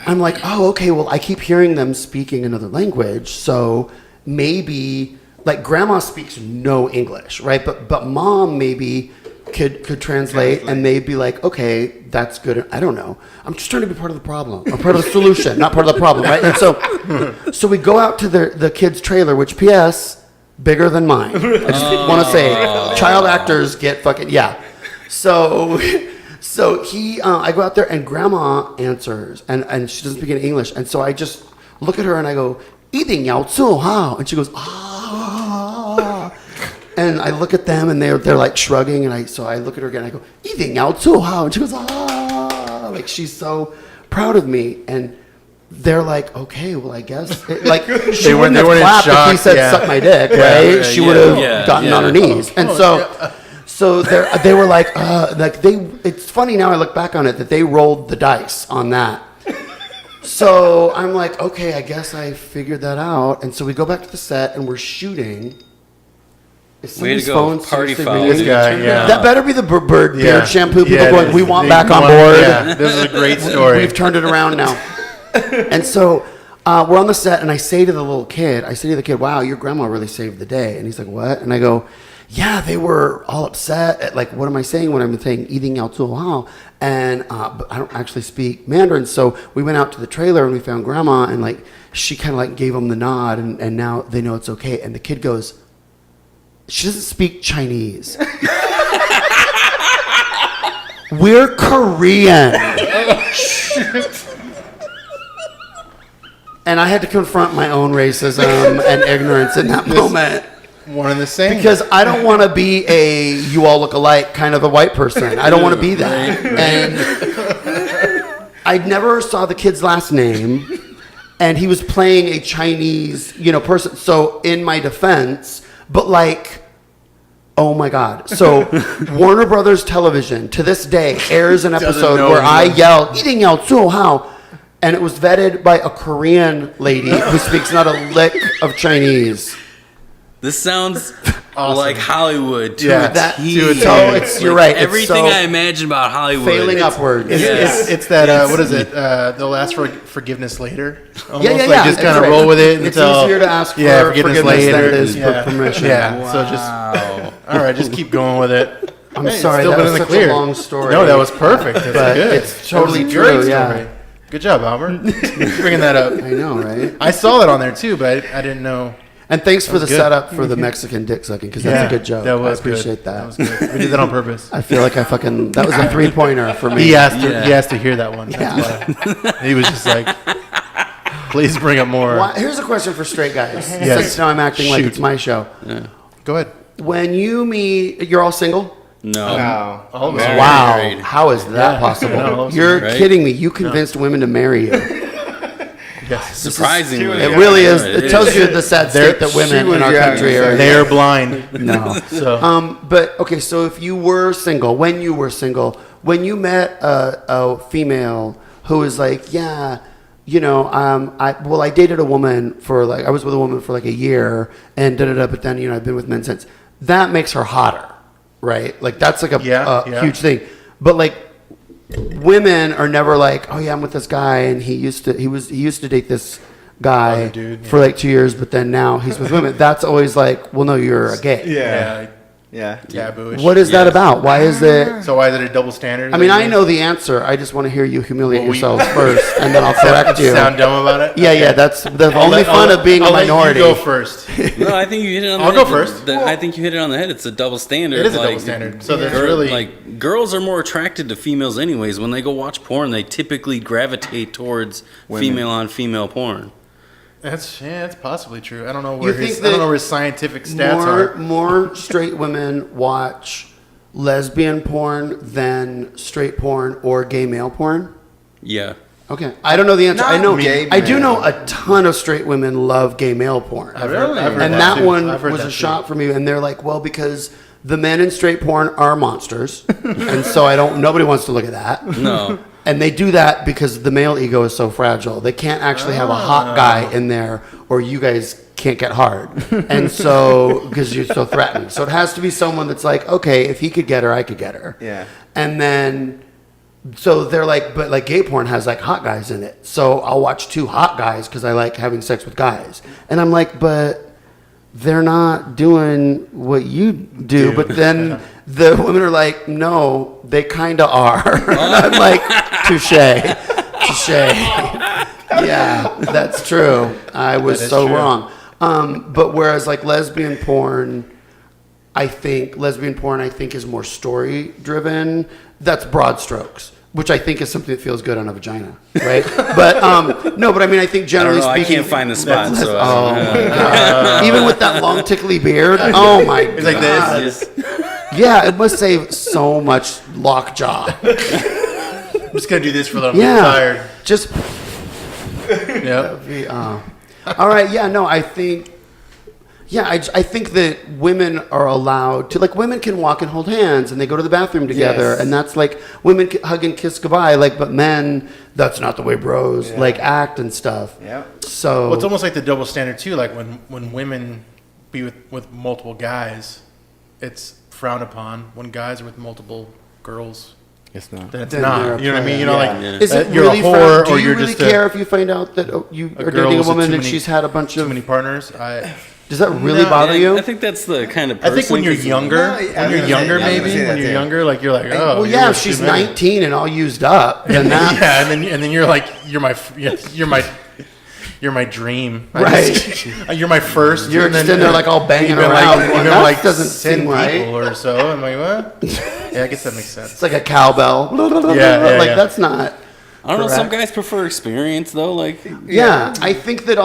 I'm like, oh, okay, well, I keep hearing them speaking another language, so maybe, grandma speaks no English, right? But mom maybe could translate, and they'd be like, okay, that's good. I don't know. I'm just trying to be part of the problem, or part of the solution, not part of the problem, right? And so we go out to the kid's trailer, which, P.S., bigger than mine. I just want to say, child actors get fucking, So I go out there, and grandma answers, and she doesn't speak any English, and so I just look at her, and I go, 一定要做好, and she goes, ah. And I look at them, and they're shrugging, and so I look at her again, and I go, 一定要做好, and she goes, ah. She's so proud of me, and they're like, okay, well, I guess. She wouldn't have clapped if he said, suck my dick, right? She would have gotten on her knees. And so they were like, it's funny now I look back on it that they rolled the dice on that. So I'm like, okay, I guess I figured that out. And so we go back to the set, and we're shooting. Way to go, party foul. This guy, That better be the beard shampoo people going, we want back on board. Yeah, this is a great story. We've turned it around now. And so we're on the set, and I say to the kid, wow, your grandma really saved the day. And he's like, what? And I go, yeah, they were all upset at like, what am I saying when I'm saying eating yao zuo hao? And but I don't actually speak Mandarin, so we went out to the trailer and we found grandma, and like she kind of like gave them the nod, and now they know it's okay. And the kid goes, she doesn't speak Chinese. We're Korean. And I had to confront my own racism and ignorance in that moment. One and the same. Because I don't want to be a you all look alike kind of a white person. I don't want to be that. And I never saw the kid's last name, and he was playing a Chinese, person. So in my defense, but like, oh my God. So Warner Brothers Television to this day airs an episode where I yell, eating yao zuo hao. And it was vetted by a Korean lady who speaks not a lick of Chinese. This sounds like Hollywood to Yeah, a T. You're right. Everything I imagine about Hollywood. Failing upward. It's that, what is it? They'll ask for forgiveness later. Almost. Yeah. Like just kind of roll with it It's until. easier to ask for forgiveness later. than it is Yeah. for permission. Yeah. Wow. So just, all right, just keep going with it. I'm Hey, it's sorry, still that been was in the such clear. a long story. No, that was perfect. That's But good. it's totally That was a great true, yeah. story. Good job, Albert. Bringing that up. I know, right? I saw that on there too, but I didn't know. And thanks for the good. setup for the Mexican dick sucking, because that's a good joke. That was I appreciate good. that. Was good. We did that on purpose. I feel like that was a 3-pointer for me. He asked to hear that one. That's Yeah. why. He was just like, please bring up more. Here's a question for straight guys. Yes. Since now I'm acting like Shoot. it's my show. Go ahead. When you meet, you're all single? No. No. All of us Very are Wow. married. How is that Yeah. possible? No, You're right? kidding me. You convinced women to marry you. Yes. Surprisingly. It really is. It It tells is. you the sad state that women in our country are. They're blind. No. So But okay, so if you were single, when you met a female who was like, yeah, I dated a woman I was with a woman for like a year and but then I've been with men since. That makes her hotter, right? Like that's like a huge thing. But like women are never like, oh yeah, I'm with this guy and he used to date this guy Other dude, for like 2 years, but then now he's with women. That's always like, well, no, you're a gay. Yeah. taboo-ish. What is that about? Why is it? So why is it a double standard? I mean, I know the answer. I just want to hear you humiliate Well, yourselves first, and then I'll correct you. Sound dumb about it? Yeah, that's the only fun of being a minority. You go first. No, I think you hit it on the I'll head. go first. I think you hit it on the head. It's a double standard. It is a double standard. So there's really girls are more attracted to females anyways. When they go watch porn, they typically gravitate towards female on female porn. That's possibly true. I don't know You where think his scientific stats are. more straight women watch lesbian porn than straight porn or gay male porn? Yeah. Okay, I don't know the answer. Not I know gay I do male. know a ton of straight women love gay male porn. I've heard And that too. one I've heard was that a too. shock for me. And they're like, well, because the men in straight porn are monsters, and so nobody wants to look at that. No. And they do that because the male ego is so fragile. They can't actually have a hot guy in there, or you guys can't get hard. And so, because you're so threatened. So it has to be someone that's like, okay, if he could get her, I could get her. Yeah. And then, so they're like, but like gay porn has like hot guys in it. So I'll watch 2 hot guys because I like having sex with guys. And I'm like, but they're not doing what you do. But then the women are like, no, they kind of are. And I'm like, touche. Yeah, that's true. I was so true. wrong. But whereas like lesbian porn, I think is more story driven. That's broad strokes, which I think is something that feels good on a vagina, right? But no, but I mean, I think I don't generally know. I speaking, can't find the spot. So oh my god! Even with that long tickly beard, oh my god! It's like this. Yeah, it must save so much lockjaw. I'm just gonna do this for a little. Yeah, I'm tired. just Yep. all right. Yeah, no, I think. Yeah, I think that women are allowed to, like, women can walk and hold hands and they go to the bathroom together, Yes. and that's like women can hug and kiss goodbye, like, but men, that's not the way bros like act and stuff. Yeah. So Well, it's almost like the double standard too. Like when women be with multiple guys, it's frowned upon. When guys are with multiple girls, It's not. then it's Then they're not. a You know what I mean? You know, player. like Yeah. is it you're really a whore frowned? Do or you you're really just care if you find out that you a are girl dating a with woman too and many- she's had a bunch too of? many partners. Does that really No, bother you? I think that's the kind of I person. think when you're 'cause- younger, No, I when you're was younger, gonna say- I was maybe gonna say when that you're too. younger, like you're like, oh, Well, you're yeah, with if she's too many. 19 and all used up, then that. Yeah, and then you're like, you're my dream. Right. You're my first. You're and just then in there like all banging you've been around. Like, going, you've been that like doesn't 10 seem right. people or so. I'm like, what? Yeah, I guess that makes sense. It's like a cowbell. Yeah, like yeah. that's not. I don't know. Some Correct. guys prefer experience though. Like, Yeah, I think that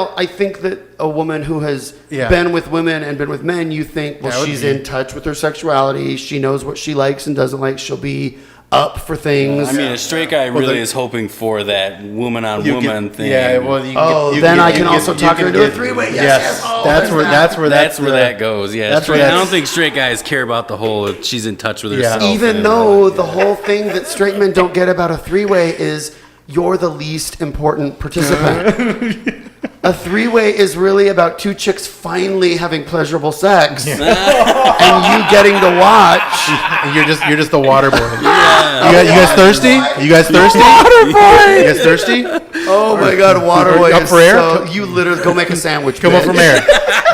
a woman who has Yeah. been with women and been with men, you think, well, That would she's be- in touch with her sexuality. She knows what she likes and doesn't like. She'll be up for things. I mean, a straight guy Well, really the- is hoping for that woman on You woman get- thing. Yeah, well, you can Oh, get, you then get- I you can get- also you talk can her into a get- three-way. Yes, Yes, yes. Oh, that's where that's that's where that goes. Yeah, that's straight, where I don't that's- think straight guys care about the whole. She's in touch with Yeah. herself. Even and- though the whole thing that straight men don't get about a three-way is you're the least important participant. A three-way is really about two chicks finally having pleasurable sex and you getting to watch. You're just the water boy. Yeah. You guys thirsty? You guys thirsty? Water boy! You guys thirsty? Oh my God, Waterboy Up is for air? so... You literally go make a sandwich. Come up bitch. from air.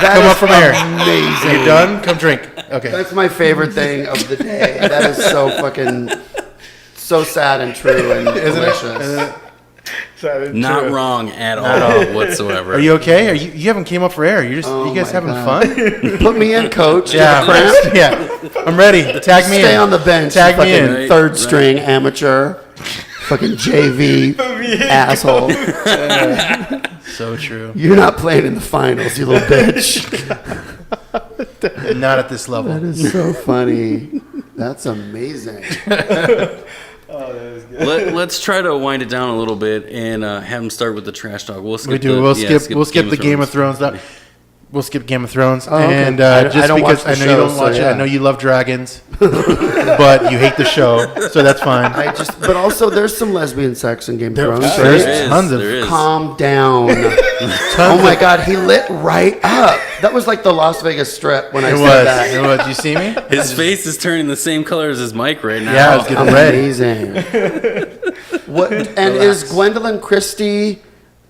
That Come is up from air. Amazing. You done? Come drink. Okay. That's my favorite thing of the day. That is so fucking... So sad and true and delicious. Not wrong at all whatsoever. Are you okay? You haven't came up for air. You guys my having God. fun? Put me in, coach. Yeah. Cramp. Yeah. I'm ready. Tag me in. Stay on the bench. Tag you me fucking in. Right, third right. string amateur. Fucking JV asshole. So true. You're not playing in the finals, you little bitch. Not at this level. That is so funny. That's amazing. Let's try to wind it down a little bit and have them start with the trash talk. We'll skip. We do. We'll skip the Game of Thrones. We'll skip Game of Thrones, Oh, okay. and I just don't because watch the I know show, you don't so watch it, yeah. I know you love dragons, but you hate the show, so that's fine. But also, there's some lesbian sex in Game of Thrones. there right? is. There is. Tons of- There is. Calm down. Oh my God, he lit right up. That was like the Las Vegas Strip when I It said that. was. It was. You see me? His face is turning the same color as his mic right now. Yeah, it's getting red. Amazing. What? And is Gwendolyn Christie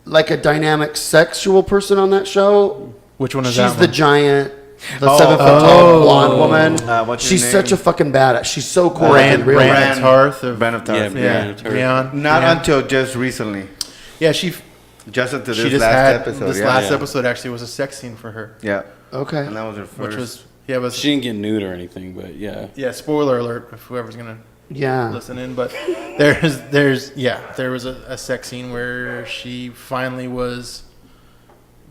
like a dynamic sexual person on that show? Which one is She's that? the one? giant, the Oh, 7 foot tall oh. blonde woman. What's her She's name? such a fucking badass. She's so cool. Brand in real Brand life. Brand. Tarth of Brand of Tarth. Yeah. Breon. Not Yeah. until just recently. Yeah, she Just until she this just last had episode. this yeah. last episode actually was a sex scene for her, Yeah. Okay. And that was her first. which was yeah it was She didn't get nude or anything, but yeah. yeah spoiler alert if whoever's gonna Yeah. listen in, but there was a sex scene where she finally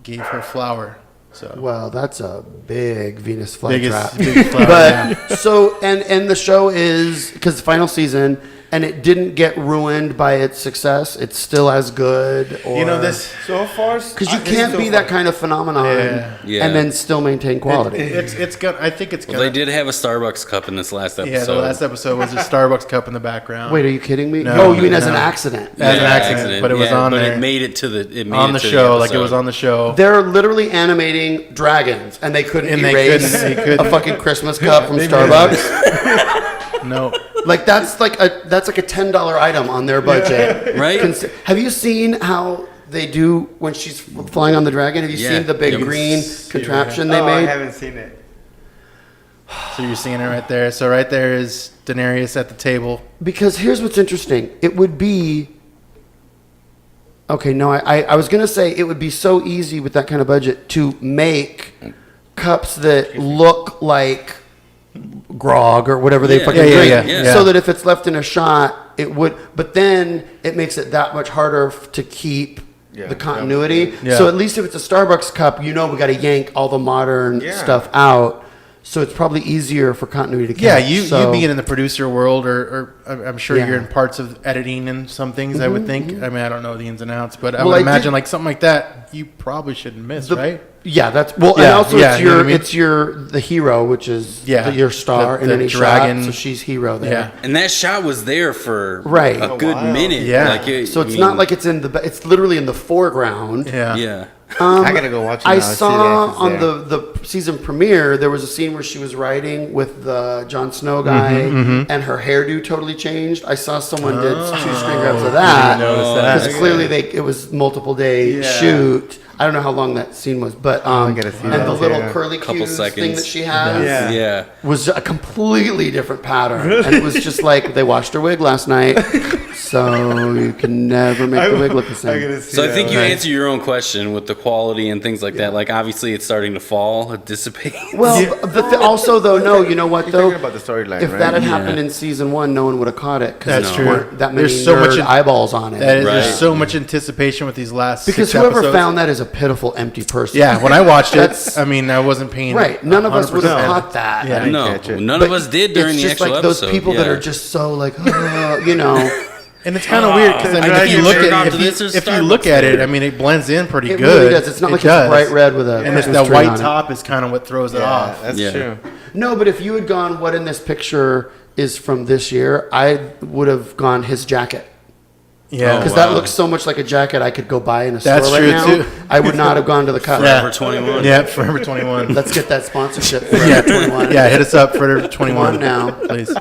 gave her flower. So Well, that's a big Venus biggest flytrap. big flower. yeah. But so and the show is because the final season and it didn't get ruined by its success. It's still as good. Or, You know this. So far, because you can't be that kind of phenomenon Yeah. and then still maintain quality. It's good. I think it's Well, gonna. they did have a Starbucks cup in this last episode. Yeah, the last episode was a Starbucks cup in the background. Wait, are you kidding me? No, Oh, you mean as no. an accident? As an accident, but it was on but there. it made it to the on the to show, like it episode. was on the show. They're literally animating dragons, and they couldn't And they erase couldn't- they couldn't. a fucking Christmas cup from They made Starbucks. No, Like that's like a $10 item on their budget. Right? Have you seen how they do when she's flying on the dragon? Have you Yeah. seen the big Yep. green contraption they Oh, I made? haven't seen it. so you're seeing it right there. So right there is Daenerys at the table. Because here's what's interesting. It would be okay. No, I was gonna say it would be so easy with that kind of budget to make cups that look like grog or whatever they Yeah. fucking Yeah, drink, yeah, yeah, yeah. so that if it's left in a shot, it would. But then it makes it that much harder to keep Yeah, the continuity. yeah. So at least if it's a Starbucks cup, you know we got to yank all the modern Yeah. stuff out. So it's probably easier for continuity to Yeah, catch. you So- being in the producer world, or I'm sure Yeah. you're in parts of editing and some things. I would think. I mean, I don't know the ins and outs, but I Well, would I imagine did- like something like that, you probably shouldn't miss, The- right? Yeah, that's well, Yeah, and also yeah, it's you know your what I mean? it's your the hero, which is Yeah, your star the in any dragon. shot. So she's hero there. Yeah. And that shot was there for Right. a Oh, good wow. minute. Yeah. Like So it's not like it's in the it's literally in the foreground. Yeah, yeah. I gotta go watch it now. I and see saw if it's on there. the season premiere there was a scene where she was riding with the Jon Snow guy, and her hairdo totally changed. I saw someone did 2 screen grabs of that notice that. because clearly it was multiple day shoot. I don't know how long that scene was, but gotta see and that the too. little curly Couple cues thing seconds. that she has Yeah. was a completely different pattern, and it was just like they washed her wig last night, so you can never make the wig look the same. So I think you answer your own question with the quality and things like that. Like obviously it's starting to fall, it dissipates. Well, also though, no, you know what You're though? talking about the storyline, If right? that had happened in season 1, no one would have caught it because That's there true. weren't that many There's so much eyeballs on it. There's Right. so much anticipation with these last Because 6 whoever episodes. found that is a pitiful, empty person. Yeah, when I watched it, That's- I mean, I wasn't paying. Right. None of us would have 100%. caught that. Yeah. didn't No, catch it. none But of us did during it's the just actual like those episode. people that yeah. are just so like, you know. And it's kind of weird because I mean, I if you can't look jerk off at to this, there's if you Starbucks look at it, there. I mean, it blends in pretty It good. really does. It's not like does. it's bright red with a and it's Christmas that tree white on it. top is kind of what throws it Yeah, off. that's Yeah. true. No, but if you had gone, what in this picture is from this year, I would have gone his jacket. Yeah, Because wow. that looks so much like a jacket I could go buy in a That's store right true, now. too. I would not have gone to the cut. Forever 21. Yeah, Forever 21. Let's get that sponsorship for yeah, 21. yeah, hit us up for 21 Come on now. please.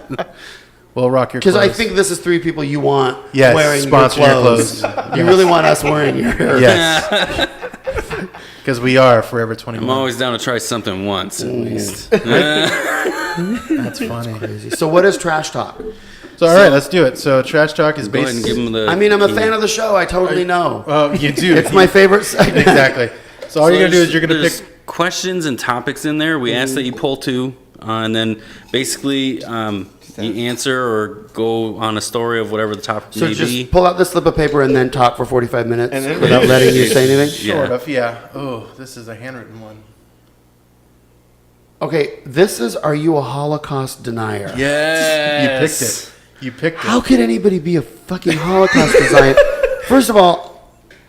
We'll rock your. Because I clothes. think this is 3 people you want Yes, wearing sponsor your your clothes. clothes. You really want us wearing your. yes, because we are Forever 21. I'm always down to try something once at least. That's funny. So what is trash talk? So all right, let's do it. So trash talk is Go ahead and give based. them the. I mean, I'm a fan of the show. I totally know. Oh, you do. It's my favorite segment. exactly. So all you're gonna do is you're gonna there's pick. questions and topics in there. We ask that you pull 2, and then basically you answer or go on a story of whatever the topic So may just be. pull out the slip of paper and then talk for 45 minutes And then- without letting you say anything. Sort Yeah. of, yeah. Oh, this is a handwritten one. Okay, this is Are You a Holocaust Denier? Yes. You picked it. You picked it. How could anybody be a fucking Holocaust denier? First of all,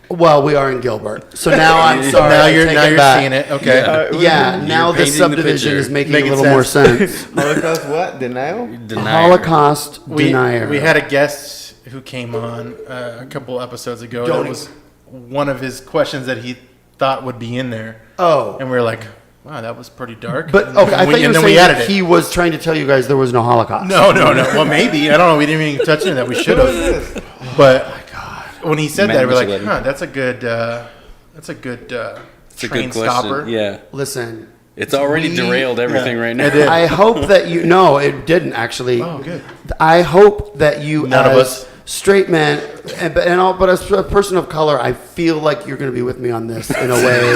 well, we are in Gilbert. So now I'm sorry. now I you're take now it you're back. seeing it. Okay. Yeah, now the painting the subdivision picture. is making Making a little more sense. sense. Holocaust what? Denial? Denier. Holocaust We denier. we had a guest who came on a couple episodes ago. Don't That was one of his questions that he thought would be in there. Oh. And we were like, wow, that was pretty dark. But And okay, I we- thought you and were then we saying added that it. he was trying to tell you guys there was no Holocaust. No. Well, maybe I don't know. We didn't even touch on that. We should have. But when he said Man, that, we're we like, should let him. that's a good. That's a good It's a train good question. stopper. Yeah. Listen, It's already We- derailed everything right now. It did. I hope that you. No, it didn't actually. Oh, good. I hope that you, None of as us. straight men, but as a person of color, I feel like you're going to be with me on this in a way.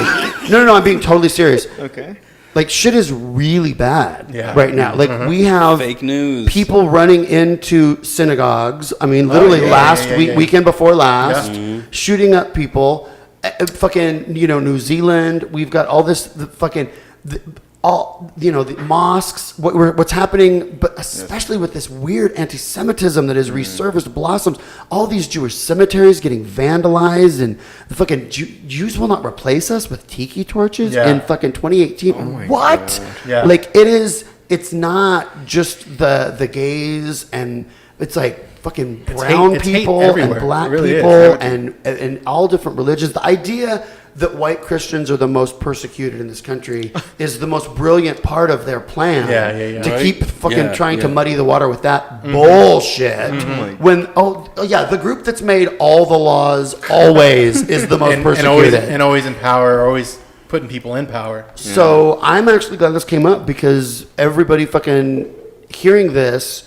No, I'm being totally serious. Okay. Like shit is really bad Yeah. right now. Like we have Fake news. people running into synagogues. I mean, literally yeah, last yeah, week, yeah. weekend before last, Yeah. shooting up people. Fucking, New Zealand. We've got all this, all the mosques. What's happening, but especially with this weird anti-Semitism that has resurfaced, blossoms. All these Jewish cemeteries getting vandalized, and the fucking Jews will not replace us with tiki torches Yeah. in fucking 2018. my What? God. Yeah. Like it is. It's not just the gays, and it's like fucking brown it's hate people and everywhere. black It really is. people and all different religions. The idea that white Christians are the most persecuted in this country is the most brilliant part of their plan. Yeah. To Right? keep fucking Yeah, trying to yeah. muddy the water with that bullshit. When the group that's made all the laws always is the most and persecuted. always in power, always putting people in power. So I'm actually glad this came up because everybody fucking hearing this,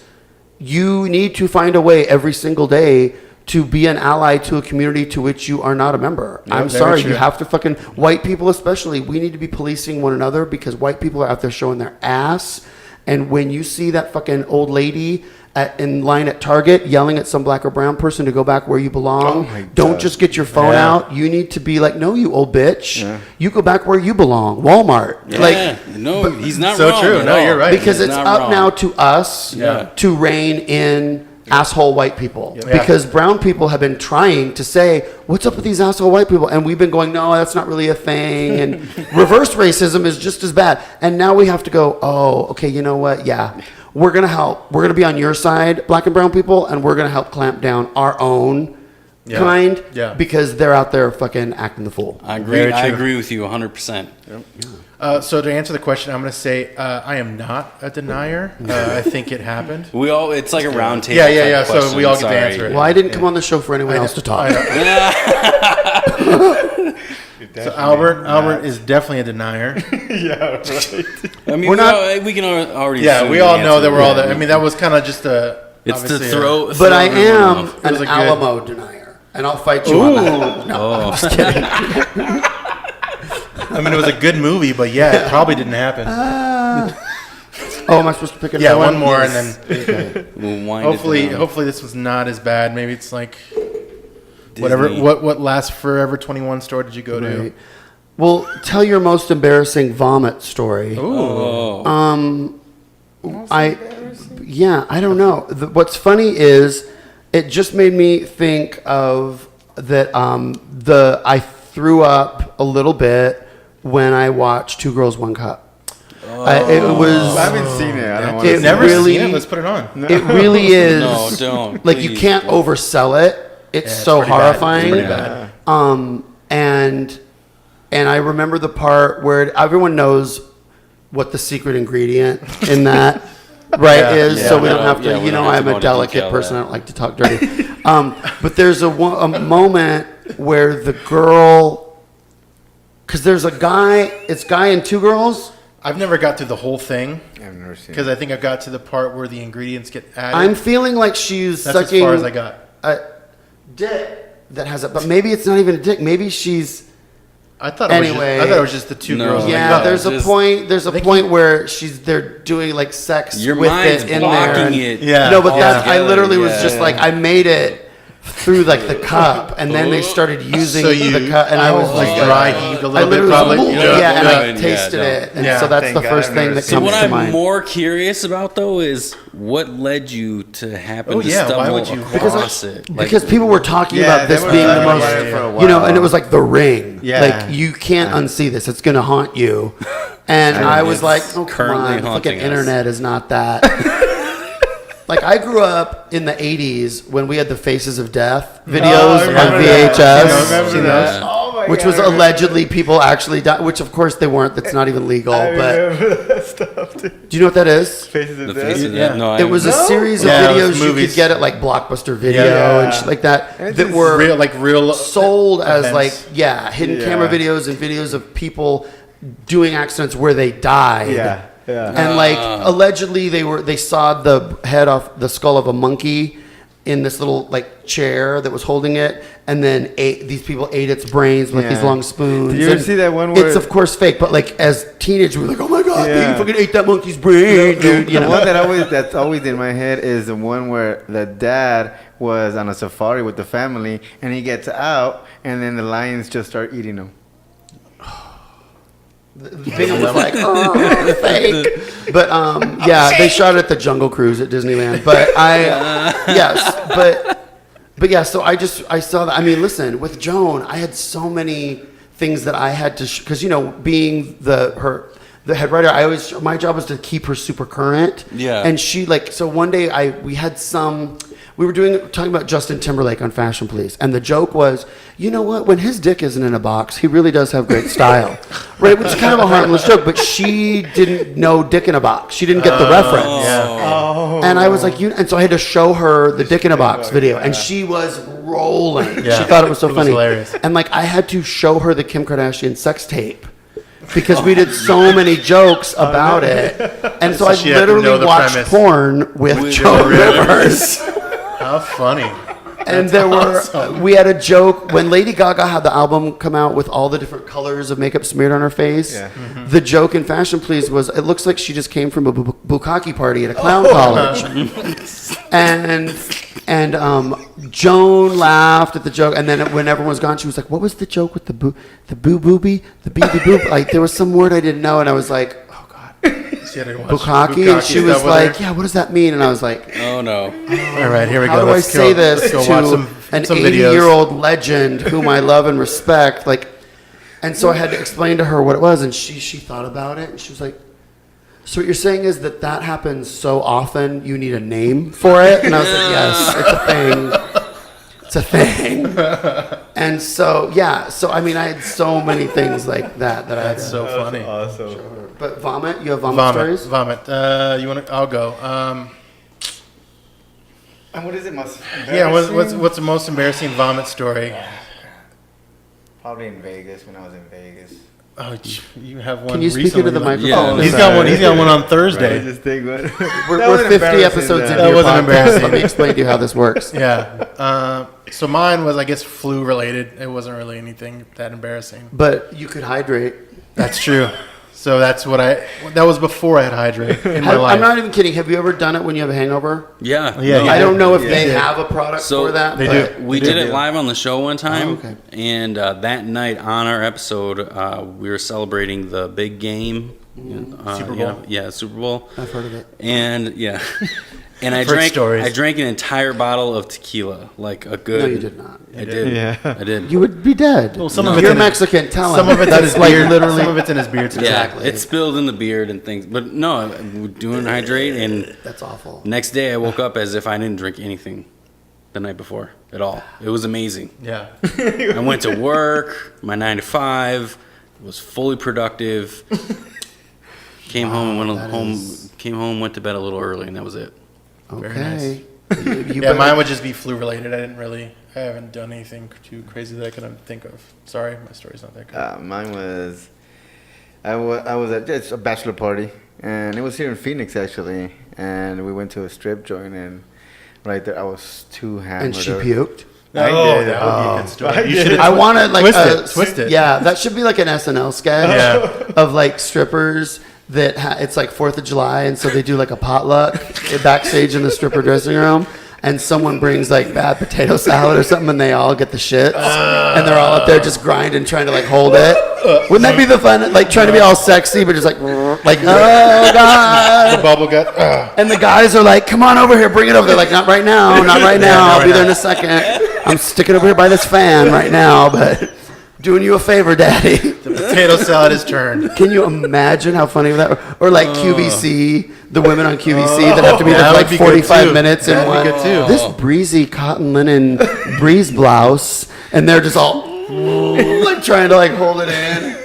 you need to find a way every single day to be an ally to a community to which you are not a member. I'm very sorry, true. you have to fucking, white people especially, we need to be policing one another because white people are out there showing their ass. And when you see that fucking old lady in line at Target yelling at some black or brown person to go back where you belong, Oh my don't God. just get your phone Yeah. out. You need to be like, no, you old bitch. You go back where you belong. Walmart. Yeah. Like, No, he's not So wrong. true. at No, all. you're right. because He's it's not up wrong. now to us Yeah. to rein in asshole white people. Yeah. Because brown people have been trying to say, what's up with these asshole white people? And we've been going, no, that's not really a thing. And reverse racism is just as bad. And now we have to go, oh, okay, you know what? Yeah. We're going to help. We're going to be on your side, black and brown people, and we're going to help clamp down our own Yeah. Yeah. because they're out there fucking acting the fool. I agree. Very I true. agree with you 100%. So to answer the question, I'm going to say I am not a denier. I think it happened. We all. It's like a round table. Yeah. type So we all get to question, answer it. Well, I didn't come on the show for anyone else to talk. So Albert is definitely a denier. I mean, We're not- we can already. Yeah, assume we the all know answer. that we're all there. I mean, that was kind of just a. It's to obviously throw. But I everyone am off. an was a good- Alamo denier, and I'll fight you on that. No, Oh. I'm just kidding. I mean, it was a good movie, but yeah, it probably didn't happen. Oh, am I supposed to pick Yeah, another one more, and then We'll wind it hopefully, down. hopefully this was not as bad. Maybe it's like Disney. whatever. What last Forever 21 store did you go to? Right. Well, tell your most embarrassing vomit story. Oh. I don't know. What's funny is it just made me think of that. I threw up a little bit when I watched Two Girls, One Cup. It was. I haven't seen it. I don't want It to. Never really- seen it. Let's put it on. It really is. No, don't. Like you Please. can't oversell it. It's so pretty bad. horrifying. It's pretty bad. And I remember the part where everyone knows what the secret ingredient in that right Yeah, is, yeah. so we don't have to. Yeah, we You know, don't have I'm to go a into delicate detail person. that. I don't like to talk dirty. But there's a moment where the girl, because there's a guy. It's guy and two girls. I've never got through the whole thing I've never seen because it. I think I got to the part where the ingredients get added. I'm feeling like she's That's sucking as far as I got. a dick that has it, but maybe it's not even a dick. Maybe she's. I thought Anyway. I thought it was just the two No. girls. in the Yeah, cup. there's a just- point. There's a think point where they're doing like sex Your with mind's it in there. blocking and- it. Yeah. No, but Yeah. that's. I literally was Yeah. just like I made it through like the cup, and then they started using So you, the cup, and I was like like, dry heaved a I little bit, literally, probably. was, Yeah. yeah, and Yeah. I Yeah. tasted Yeah. it, and Yeah. so that's Thank the God first I've thing never that seen So comes what to I'm mind. more curious about though is what led you to happen Oh, to yeah, why stumble would you- across it. Like, Because people were talking Yeah, about they this were being the talking most, about it for a you know, while. and it was like The Ring. Yeah. Like you can't unsee this; it's gonna haunt you. And I was it's like, "Oh, come currently on! haunting Fucking us. internet is not that." Like I grew up in the '80s when we had the Faces of Death videos on remember VHS, that. I remember Seen that. those? Oh my which God, was I remember allegedly people actually died. Which of course they weren't. That's not even legal. I But remember that stuff, dude. do you know what that is? Faces of the Death. face of Yeah. that. No, It was a series of Yeah, it videos was you movies. could get at like Blockbuster Video Yeah. and shit like that It's that just were real sold as events. like hidden Yeah. camera videos and videos of people doing accidents where they died. Yeah, yeah. And like allegedly they sawed the head off the skull of a monkey in this little like chair that was holding it, and then these people ate its brains with like, these Yeah. long spoons. Did you ever And see that one It's where- of course fake, but like as teenagers we were like, oh my god, Yeah. you fucking ate that monkey's brain, dude. You The know? one that's always in my head is the one where the dad was on a safari with the family, and he gets out, and then the lions just start eating him. Bingham was like, oh, fake. But they shot it at the Jungle Cruise at Disneyland. But but yeah. So I saw that. I mean, listen, with Joan, I had so many things that I had to because being the head writer, my job was to keep her super current. Yeah. And she so one day we were talking about Justin Timberlake on Fashion Police, and the joke was, you know what? When his dick isn't in a box, he really does have great style, right? Which is kind of a harmless joke, but she didn't know dick in a box. She didn't get the reference. And I was like, and so I had to show her the dick in a box video, and she was rolling. Yeah. She thought it was so It was funny. hilarious. And like I had to show her the Kim Kardashian sex tape. Because we did so many jokes about it, and so I she had to literally know the watched premise. porn with With Joan Joan Rivers. How funny. And there we had a joke when Lady Gaga had the album come out with all the different colors of makeup smeared on her face. Yeah. The joke in Fashion Please was, it looks like she just came from a bukkake party at a clown college. And Joan laughed at the joke, and then when everyone was gone, she was like, "What was the joke with the boo booby, the bee boob?" Like there was some word I didn't know, and I was like, "Oh God, She had to watch bukkake," and she was stuff with like, her. "Yeah, what does that mean?" And I was like, Oh no. All right, here we how go. do I Let's say go. this Let's go to watch an some videos. 80-year-old legend whom I love and respect? Like, and so I had to explain to her what it was, and she thought about it, and she was like, "So what you're saying is that happens so often, you need a name for it?" And I was like, "Yes, it's a thing. It's a thing. And so, yeah. So, I mean, I had so many things like that I had. That's so funny. Awesome. But vomit? You have vomit stories? Vomit. You want to? I'll go. And what is it most embarrassing? Yeah, what's the most embarrassing vomit story? Probably in Vegas, when I was in Vegas. Oh, you have one. Can you speak recently, into the like- microphone? Yeah. He's got one. He's got one on I Thursday. just think what. We're 50 episodes into That your wasn't podcast. embarrassing. Let me explain to you how this works. Yeah. So mine was, I guess, flu related. It wasn't really anything that embarrassing. But you could hydrate. That's true. So that was before I had hydrate in my life. I'm not even kidding. Have you ever done it when you have a hangover? Yeah. Yeah, No. I don't know if they Yeah. have a product So for that. they but do. We did it live on the show one time, Oh, okay. and that night on our episode, we were celebrating the big game, Super you know, Bowl. yeah, Super Bowl, I've heard of it. and yeah, and I I've heard drank stories. I drank an entire bottle of tequila, like a good. No, you did not. I did. Yeah. I did. You would be dead. Well, some of it's You're in his- Mexican. Tell Some him. of it's in That's his like beard. literally. Some of it's in his beard. Yeah, Exactly. it spilled in the beard and things, but no, we're doing hydrate, and That's awful. next day I woke up as if I didn't drink anything the night before at all. It was amazing. Yeah. I went to work, my 9 to 5, was fully productive. Came home and that went is- Came home, went to bed a little early, and that was it. Okay. You Yeah, better- mine would just be flu related. I haven't done anything too crazy that I can think of. Sorry, my story's not that good. Mine was, I was at it's a bachelor party, and it was here in Phoenix actually, and we went to a strip joint, and right there I was too hammered. And she up. puked. I Oh, did. that would be a good story. I You did. should I want to like twist it. Yeah, that should be like an SNL sketch Yeah. of like strippers that it's like 4th of July, and so they do like a potluck backstage in the stripper dressing room. And someone brings like bad potato salad or something, and they all get the shits, and they're all up there just grinding, trying to like hold it. Wouldn't that be the fun? Like trying to be all sexy, but just like oh The god. bubble gut. And the guys are like, "Come on over here, bring it over." They're like, "Not right now, not right now. I'll be there in a second. I'm sticking over here by this fan right now, but doing you a favor, Daddy." The potato salad is turned. Can you imagine how funny that would? Or like QVC, the women on QVC that have to be there that for would like be good 45 too. minutes in That'd be one. good too. This breezy cotton linen breeze blouse, and they're just all like trying to like hold it in.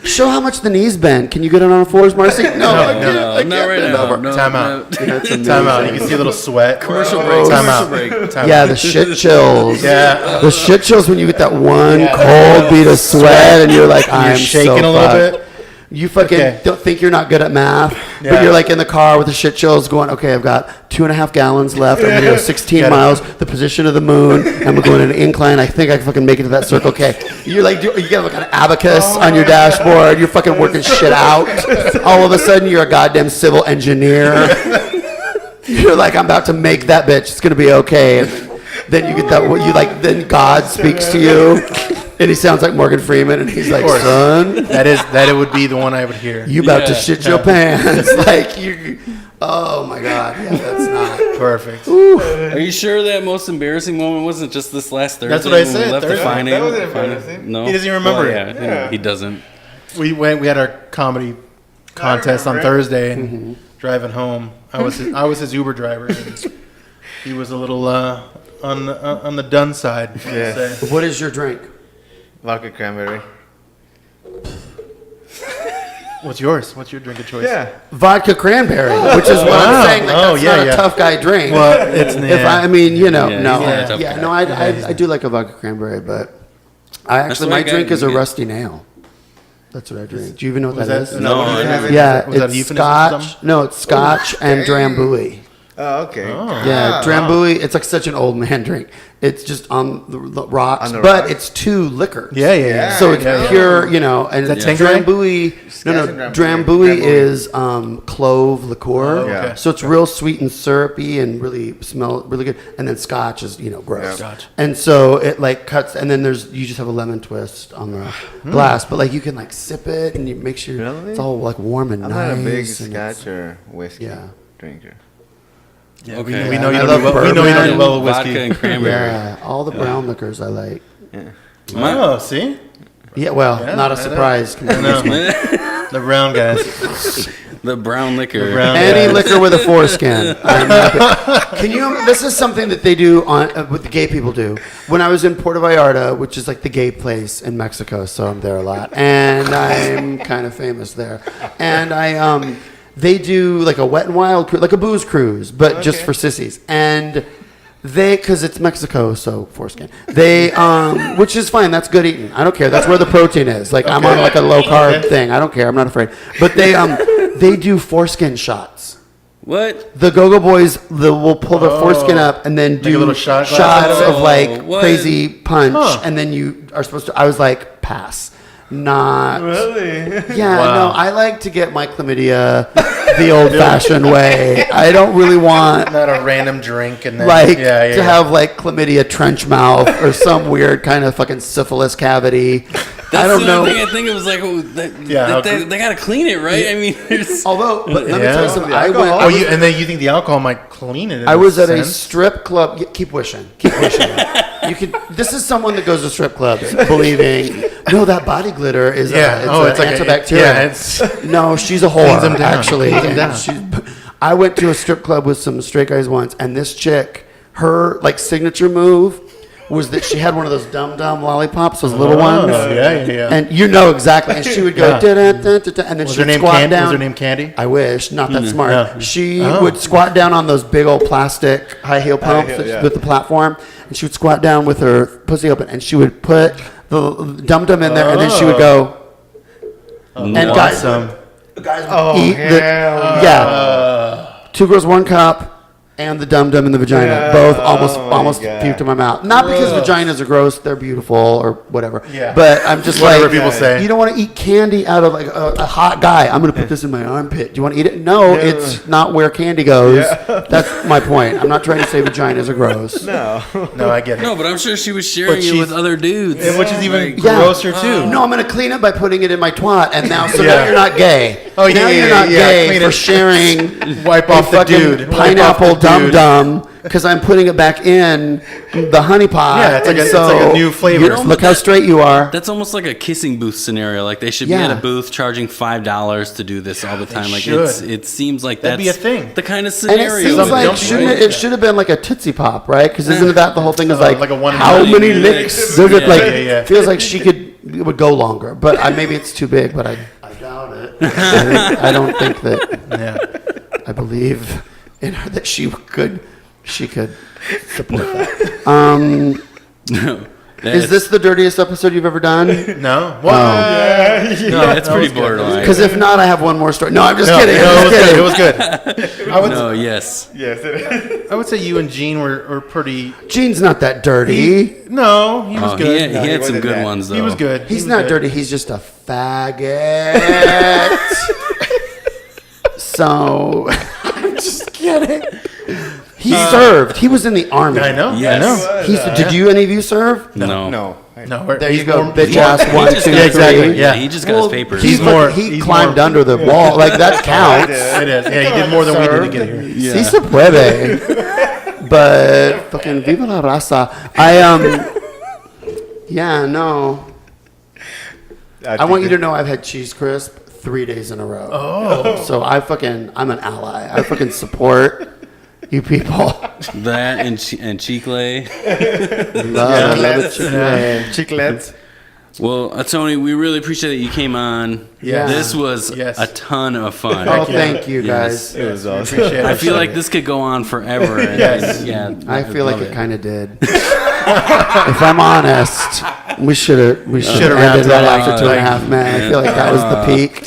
Show how much the knees bend. Can you get it on 4s, Marcy? No, I can't, I can't not right bend now. over. No, Time out. no. That's Time out. You amazing. can see a little sweat. Commercial Gross. break. Time out. Commercial break. Time Yeah, out. the shit chills. Yeah. The shit chills when you get that one cold bead of sweat and you're like, I'm shaking so a little fucked. bit. You fucking Okay. don't think you're not good at math, Yeah. but you're like in the car with the shit chills going, okay, I've got 2.5 gallons left. I'm going to go 16 Got it. miles, the position of the moon, and we're going in an incline. I think I can fucking make it to that Circle K. You're like, you got like an abacus on your dashboard. You're fucking working shit out. All of a sudden, you're a goddamn civil engineer. You're like, I'm about to make that bitch. It's going to be okay. And then you get that, what you like, then God speaks to you. And he sounds like Morgan Freeman, and he's like, son, That it would be the one I would hear. you about to Yeah. shit your pants. Like, you, oh my God. Yeah, that's not. Perfect. Are you sure that most embarrassing moment wasn't just this last Thursday? That's what I when said, We left Thursday. the final. That wasn't embarrassing. No, He doesn't even remember Well, it. Yeah, he doesn't. We had our comedy contest on remember it. Thursday, and driving home, I was his Uber driver. And he was a little on the done side. I would Yeah. say. What is your drink? Vodka cranberry. What's yours? What's your drink of choice? Yeah. Vodka cranberry, which is what Wow. I'm saying. Like, Oh, that's yeah, not yeah. a tough guy drink. Well, it's If I mean, you know, Yeah, no, he's not a tough yeah, guy. no, I do like a vodka cranberry, but That's my my guy. drink is a Yeah. rusty nail. That's what I drink. Do you even know what Was that that- is? is No, that what you I have? haven't. Yeah, Was that a it's euphemism for scotch. something? No, it's scotch and drambuie. Oh, okay. Yeah, drambuie. It's like such an old man drink. It's just on the rocks, On the but rocks? it's 2 liquors. Yeah. So it's Yeah. pure, you know, and that Tanqueray? drambuie. No, Scotch and drambuie drambuie. is clove liqueur. Oh, okay. okay. So it's real sweet and syrupy and really smell really good. And then scotch is, you know, gross. Yeah. Scotch. And so it like cuts, and then you just have a lemon twist on the glass, but like you can like sip it and you make sure Really? it's all like warm and I'm nice. not a big and it's- scotch or whiskey Yeah. drinker. Yeah, Okay. we know I you love don't do well. We know you don't do bourbon, well with Vodka whiskey. and cranberry. Yeah, all the brown liquors I like. Oh, see, Yeah, well, Yeah, not a I know. surprise. I know. The brown guys. The brown liquor. Any liquor with a foreskin. I'm happy. Can you? This is something that they do on what the gay people do. When I was in Puerto Vallarta, which is like the gay place in Mexico, so I'm there a lot, and I'm kind of famous there. And they do like a Wet and Wild cruise, like a booze cruise, but just for sissies. And because it's Mexico, so foreskin. They, which is fine. That's good eating. I don't care. That's where the protein is. Like I'm on like a low carb thing. I don't care. I'm not afraid. But they do foreskin shots. What? The Go-Go Boys will pull the foreskin up and then do a little shot glass shots out of it? of like What? crazy punch, and then you are supposed to. I was like, pass. Not Really? Yeah, Wow. no. I like to get my chlamydia the old-fashioned way. I don't really want Not a random drink and then like yeah. to have like chlamydia trench mouth or some weird kind of fucking syphilis cavity. That's I don't the know. only thing I think it was like, they got to clean it, right? I mean, there's, Although, but let me Yeah. tell you something. Oh, and then you think the alcohol might clean it? I was at a strip club. Keep wishing. Keep wishing. You can. This is someone that goes to strip clubs believing, no, that body glitter is it's like antibacterial. No, she's a whore. Cleans them down. Actually, Cleans them down. I went to a strip club with some straight guys once, and this chick, her like signature move was that she had one of those Dum Dum lollipops, those little ones. Yeah. And you know exactly. And she would go, Yeah. da-da-da-da-da, and then Was she her would name squat Candy? down. Was her name Candy? I wish, not that smart. Yeah. She would squat down on those big old plastic high heel pumps with the platform, and she would squat down with her pussy open, and she would put the Dum Dum in there, and then she would go. And guys would eat the 2 girls, 1 cup. And the Dum Dum in the vagina, both almost puked in my mouth. Not because vaginas are gross; they're beautiful or whatever. Yeah. But I'm just Whatever like, people say. you don't want to eat candy out of like a hot guy. I'm gonna put this in my armpit. Do you want to eat it? No, it's not where candy goes. That's my point. I'm not trying to say vaginas are gross. No. No, I get it. no, but I'm sure she was sharing But it with she's- other dudes. Which is even Yeah. grosser too. No, I'm gonna clean it by putting it in my twat, and now now Yeah. you're not gay. Oh, yeah, now yeah, you're yeah, not yeah, gay clean for it. sharing Wipe a off the fucking dude. Wipe pineapple off the Dum dude. Dum because I'm putting it back in the honey pot. Yeah, it's like and a- it's like a new flavor. you're- Look how straight you are. That's almost like a kissing booth scenario. Like they should be Yeah. at a booth charging $5 to do this all the time. Like should. it seems like That'd that's be a thing. the kind of And scenario. it seems Some like dump shouldn't right? it should have been like a Tootsie Pop, right? Because isn't that the whole thing is like, like a one how minute many licks. licks does it Yeah. like? Yeah. Feels like it would go longer, but maybe it's too big. But I doubt it. I don't think that. Yeah. I believe in her that she could support that. No. Is this the dirtiest episode you've ever done? No. What? Yeah, it's pretty borderline. Because if not, I have one more story. No, I'm just No, kidding. no, I'm it was just good. kidding. It was good. I would, No, yes. I would say you and Gene were pretty. Gene's not that dirty. No, he was Oh, good. he had some wasn't good that. ones though. He was good. He's He was not good. dirty. He's just a faggot. So, I'm just kidding. He served. He was in the army. I know. Yes. I know. Did you any of you serve? No. No. No, There you he's go, more- bitch ass. He 1, just 2, got- exactly, 3. yeah. He just got Well, his papers. he's more- He he's climbed more- under the wall. Like that counts. It is. Yeah, he did more than we did to get here. Yeah. Sí se puede. But fucking viva la raza. Yeah, no. I want you to know I've had cheese crisp 3 days in a row. Oh. So I'm an ally. I fucking support you people. That and Chicle. Love it, Chick-fil-A. Chiclets. Well, Tony, we really appreciate that you came on. Yeah. This was Yes. a ton of fun. Oh, thank you guys. It was awesome. Appreciate it. I feel like this could go on forever. And, Yes. yeah. I feel like love it kind of did. If I'm honest, we should have Should've ended wrapped right it up. after 2.5 men. I feel like that was the peak.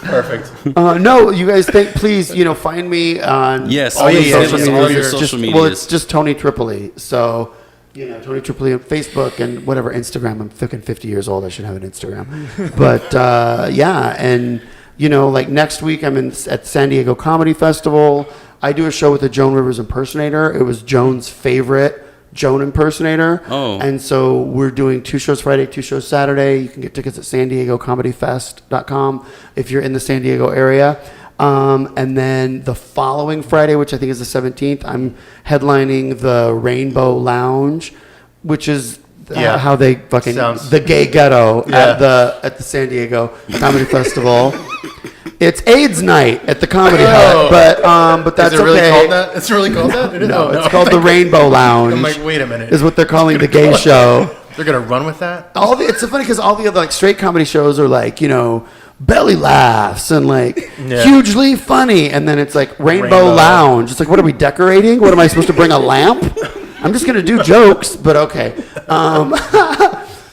Perfect. No, you guys please, find me on Yes, all please, your give social us all medias. your social Just- medias. Well, it's just Tony Tripoli. So, Tony Tripoli on Facebook and whatever Instagram. I'm fucking 50 years old. I should have an Instagram. But yeah, and like next week I'm at San Diego Comedy Festival. I do a show with a Joan Rivers impersonator. It was Joan's favorite Joan impersonator. Oh. And so we're doing 2 shows Friday, 2 shows Saturday. You can get tickets at SanDiegoComedyFest.com if you're in the San Diego area. And then the following Friday, which I think is the 17th, I'm headlining the Rainbow Lounge, which is how they fucking Sounds- the gay ghetto Yeah. at the San Diego Comedy Festival. It's AIDS night at the Comedy Hut, but that's Is it really okay. called that? It's really called that? No, it's called the Rainbow Lounge. I'm like, wait a minute. Is what they're calling the gay show. They're gonna run with that? It's so funny because all the other like straight comedy shows are like, you know, belly laughs and like hugely funny, and then it's like Rainbow Lounge. It's like, what are we decorating? What am I supposed to bring a lamp? I'm just gonna do jokes, but okay.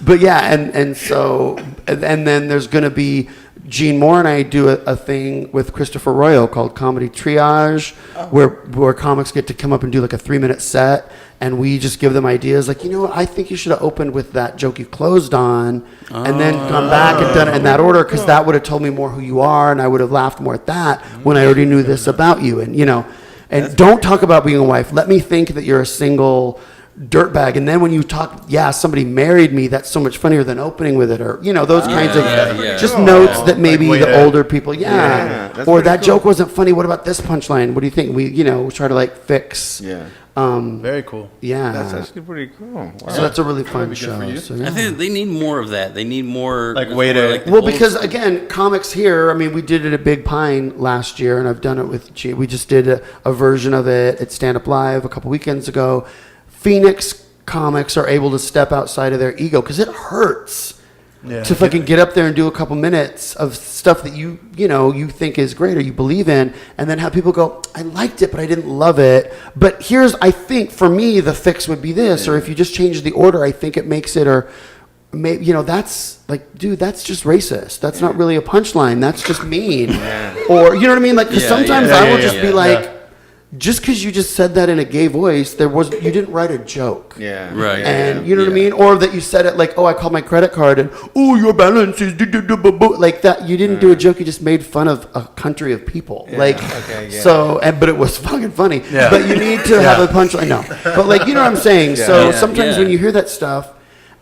But yeah, and so and then there's gonna be Gene Moore and I do a thing with Christopher Royal called Comedy Triage, where comics get to come up and do like a 3-minute set, and we just give them ideas like, you know what, I think you should have opened with that joke you closed on, and then gone back and done it in that order, because that would have told me more who you are, and I would have laughed more at that when I already knew this about you, and you know, and don't talk about being a wife. Let me think that you're a single dirtbag, and then when you talk, somebody married me, that's so much funnier than opening with it, or you know, those kinds of just notes that maybe Like, the older people that's or pretty that cool. joke wasn't funny, what about this punchline, what do you think, we try to like fix Very cool. That's actually pretty cool. Wow. so that's a really fun good show. for you. So, I think they need more of that. They need more Like, way to- the well, old because school. again, comics here, I mean, we did it at Big Pine last year, and I've done it with we just did a version of it at Stand Up Live a couple weekends ago. Phoenix comics are able to step outside of their ego, because it hurts to fucking get up there and do a couple minutes of stuff that you think is great or you believe in, and then have people go, I liked it, but I didn't love it. But here's, I think for me, the fix would be this, or if you just change the order, I think it makes it, or maybe, you know, that's like, dude, that's just racist. That's not really a punchline. That's just mean. Or, you know what I mean? Like, 'cause sometimes I will just be like, just because you just said that in a gay voice, you didn't write a joke. Yeah. Right. And you know what I mean? Or that you said it like, oh, I called my credit card and, oh, your balance is like that. You didn't do a joke. You just made fun of a country of people. So, but it was fucking funny. Yeah. But you need to have a punchline. No. But like, you know what I'm saying? So sometimes when you hear that stuff,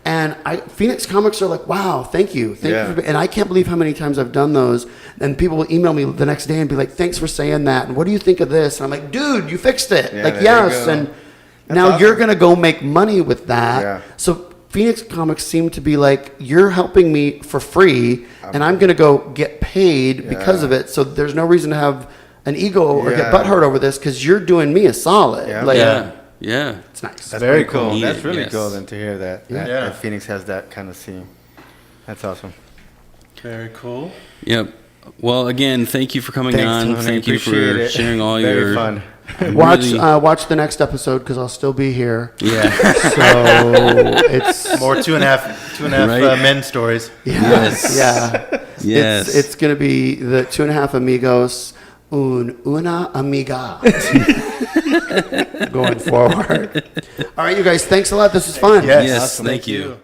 and Phoenix comics are like, wow, thank you. And I can't believe how many times I've done those. And people will email me the next day and be like, thanks for saying that. And what do you think of this? And I'm like, dude, you fixed it. Yeah, like, there yes. you go. And now awesome. you're going to go make money with that. Yeah. So Phoenix comics seem to be like, you're helping me for free, and I'm going to go get paid because of it. So there's no reason to have an ego or get butthurt over this, because you're doing me a solid. Yeah. Like, Yeah. it's nice. That's Very pretty cool. cool. That's really Yes. cool then to hear that. That, Yeah. that Phoenix has that kind of scene. That's awesome. Very cool. Yep. Well, again, thank you for coming Thanks, on. Tony. Thank you for Appreciate it. sharing all Very your fun. Watch the next episode, because I'll still be here. Yeah. So it's More two and a half Right. men stories. Yes. yeah. Yes. It's going to be the 2.5 amigos, una amiga. Going forward. All right, you guys, thanks a lot. This is fun. Yes. Yes. Awesome. Thank Thank you. you.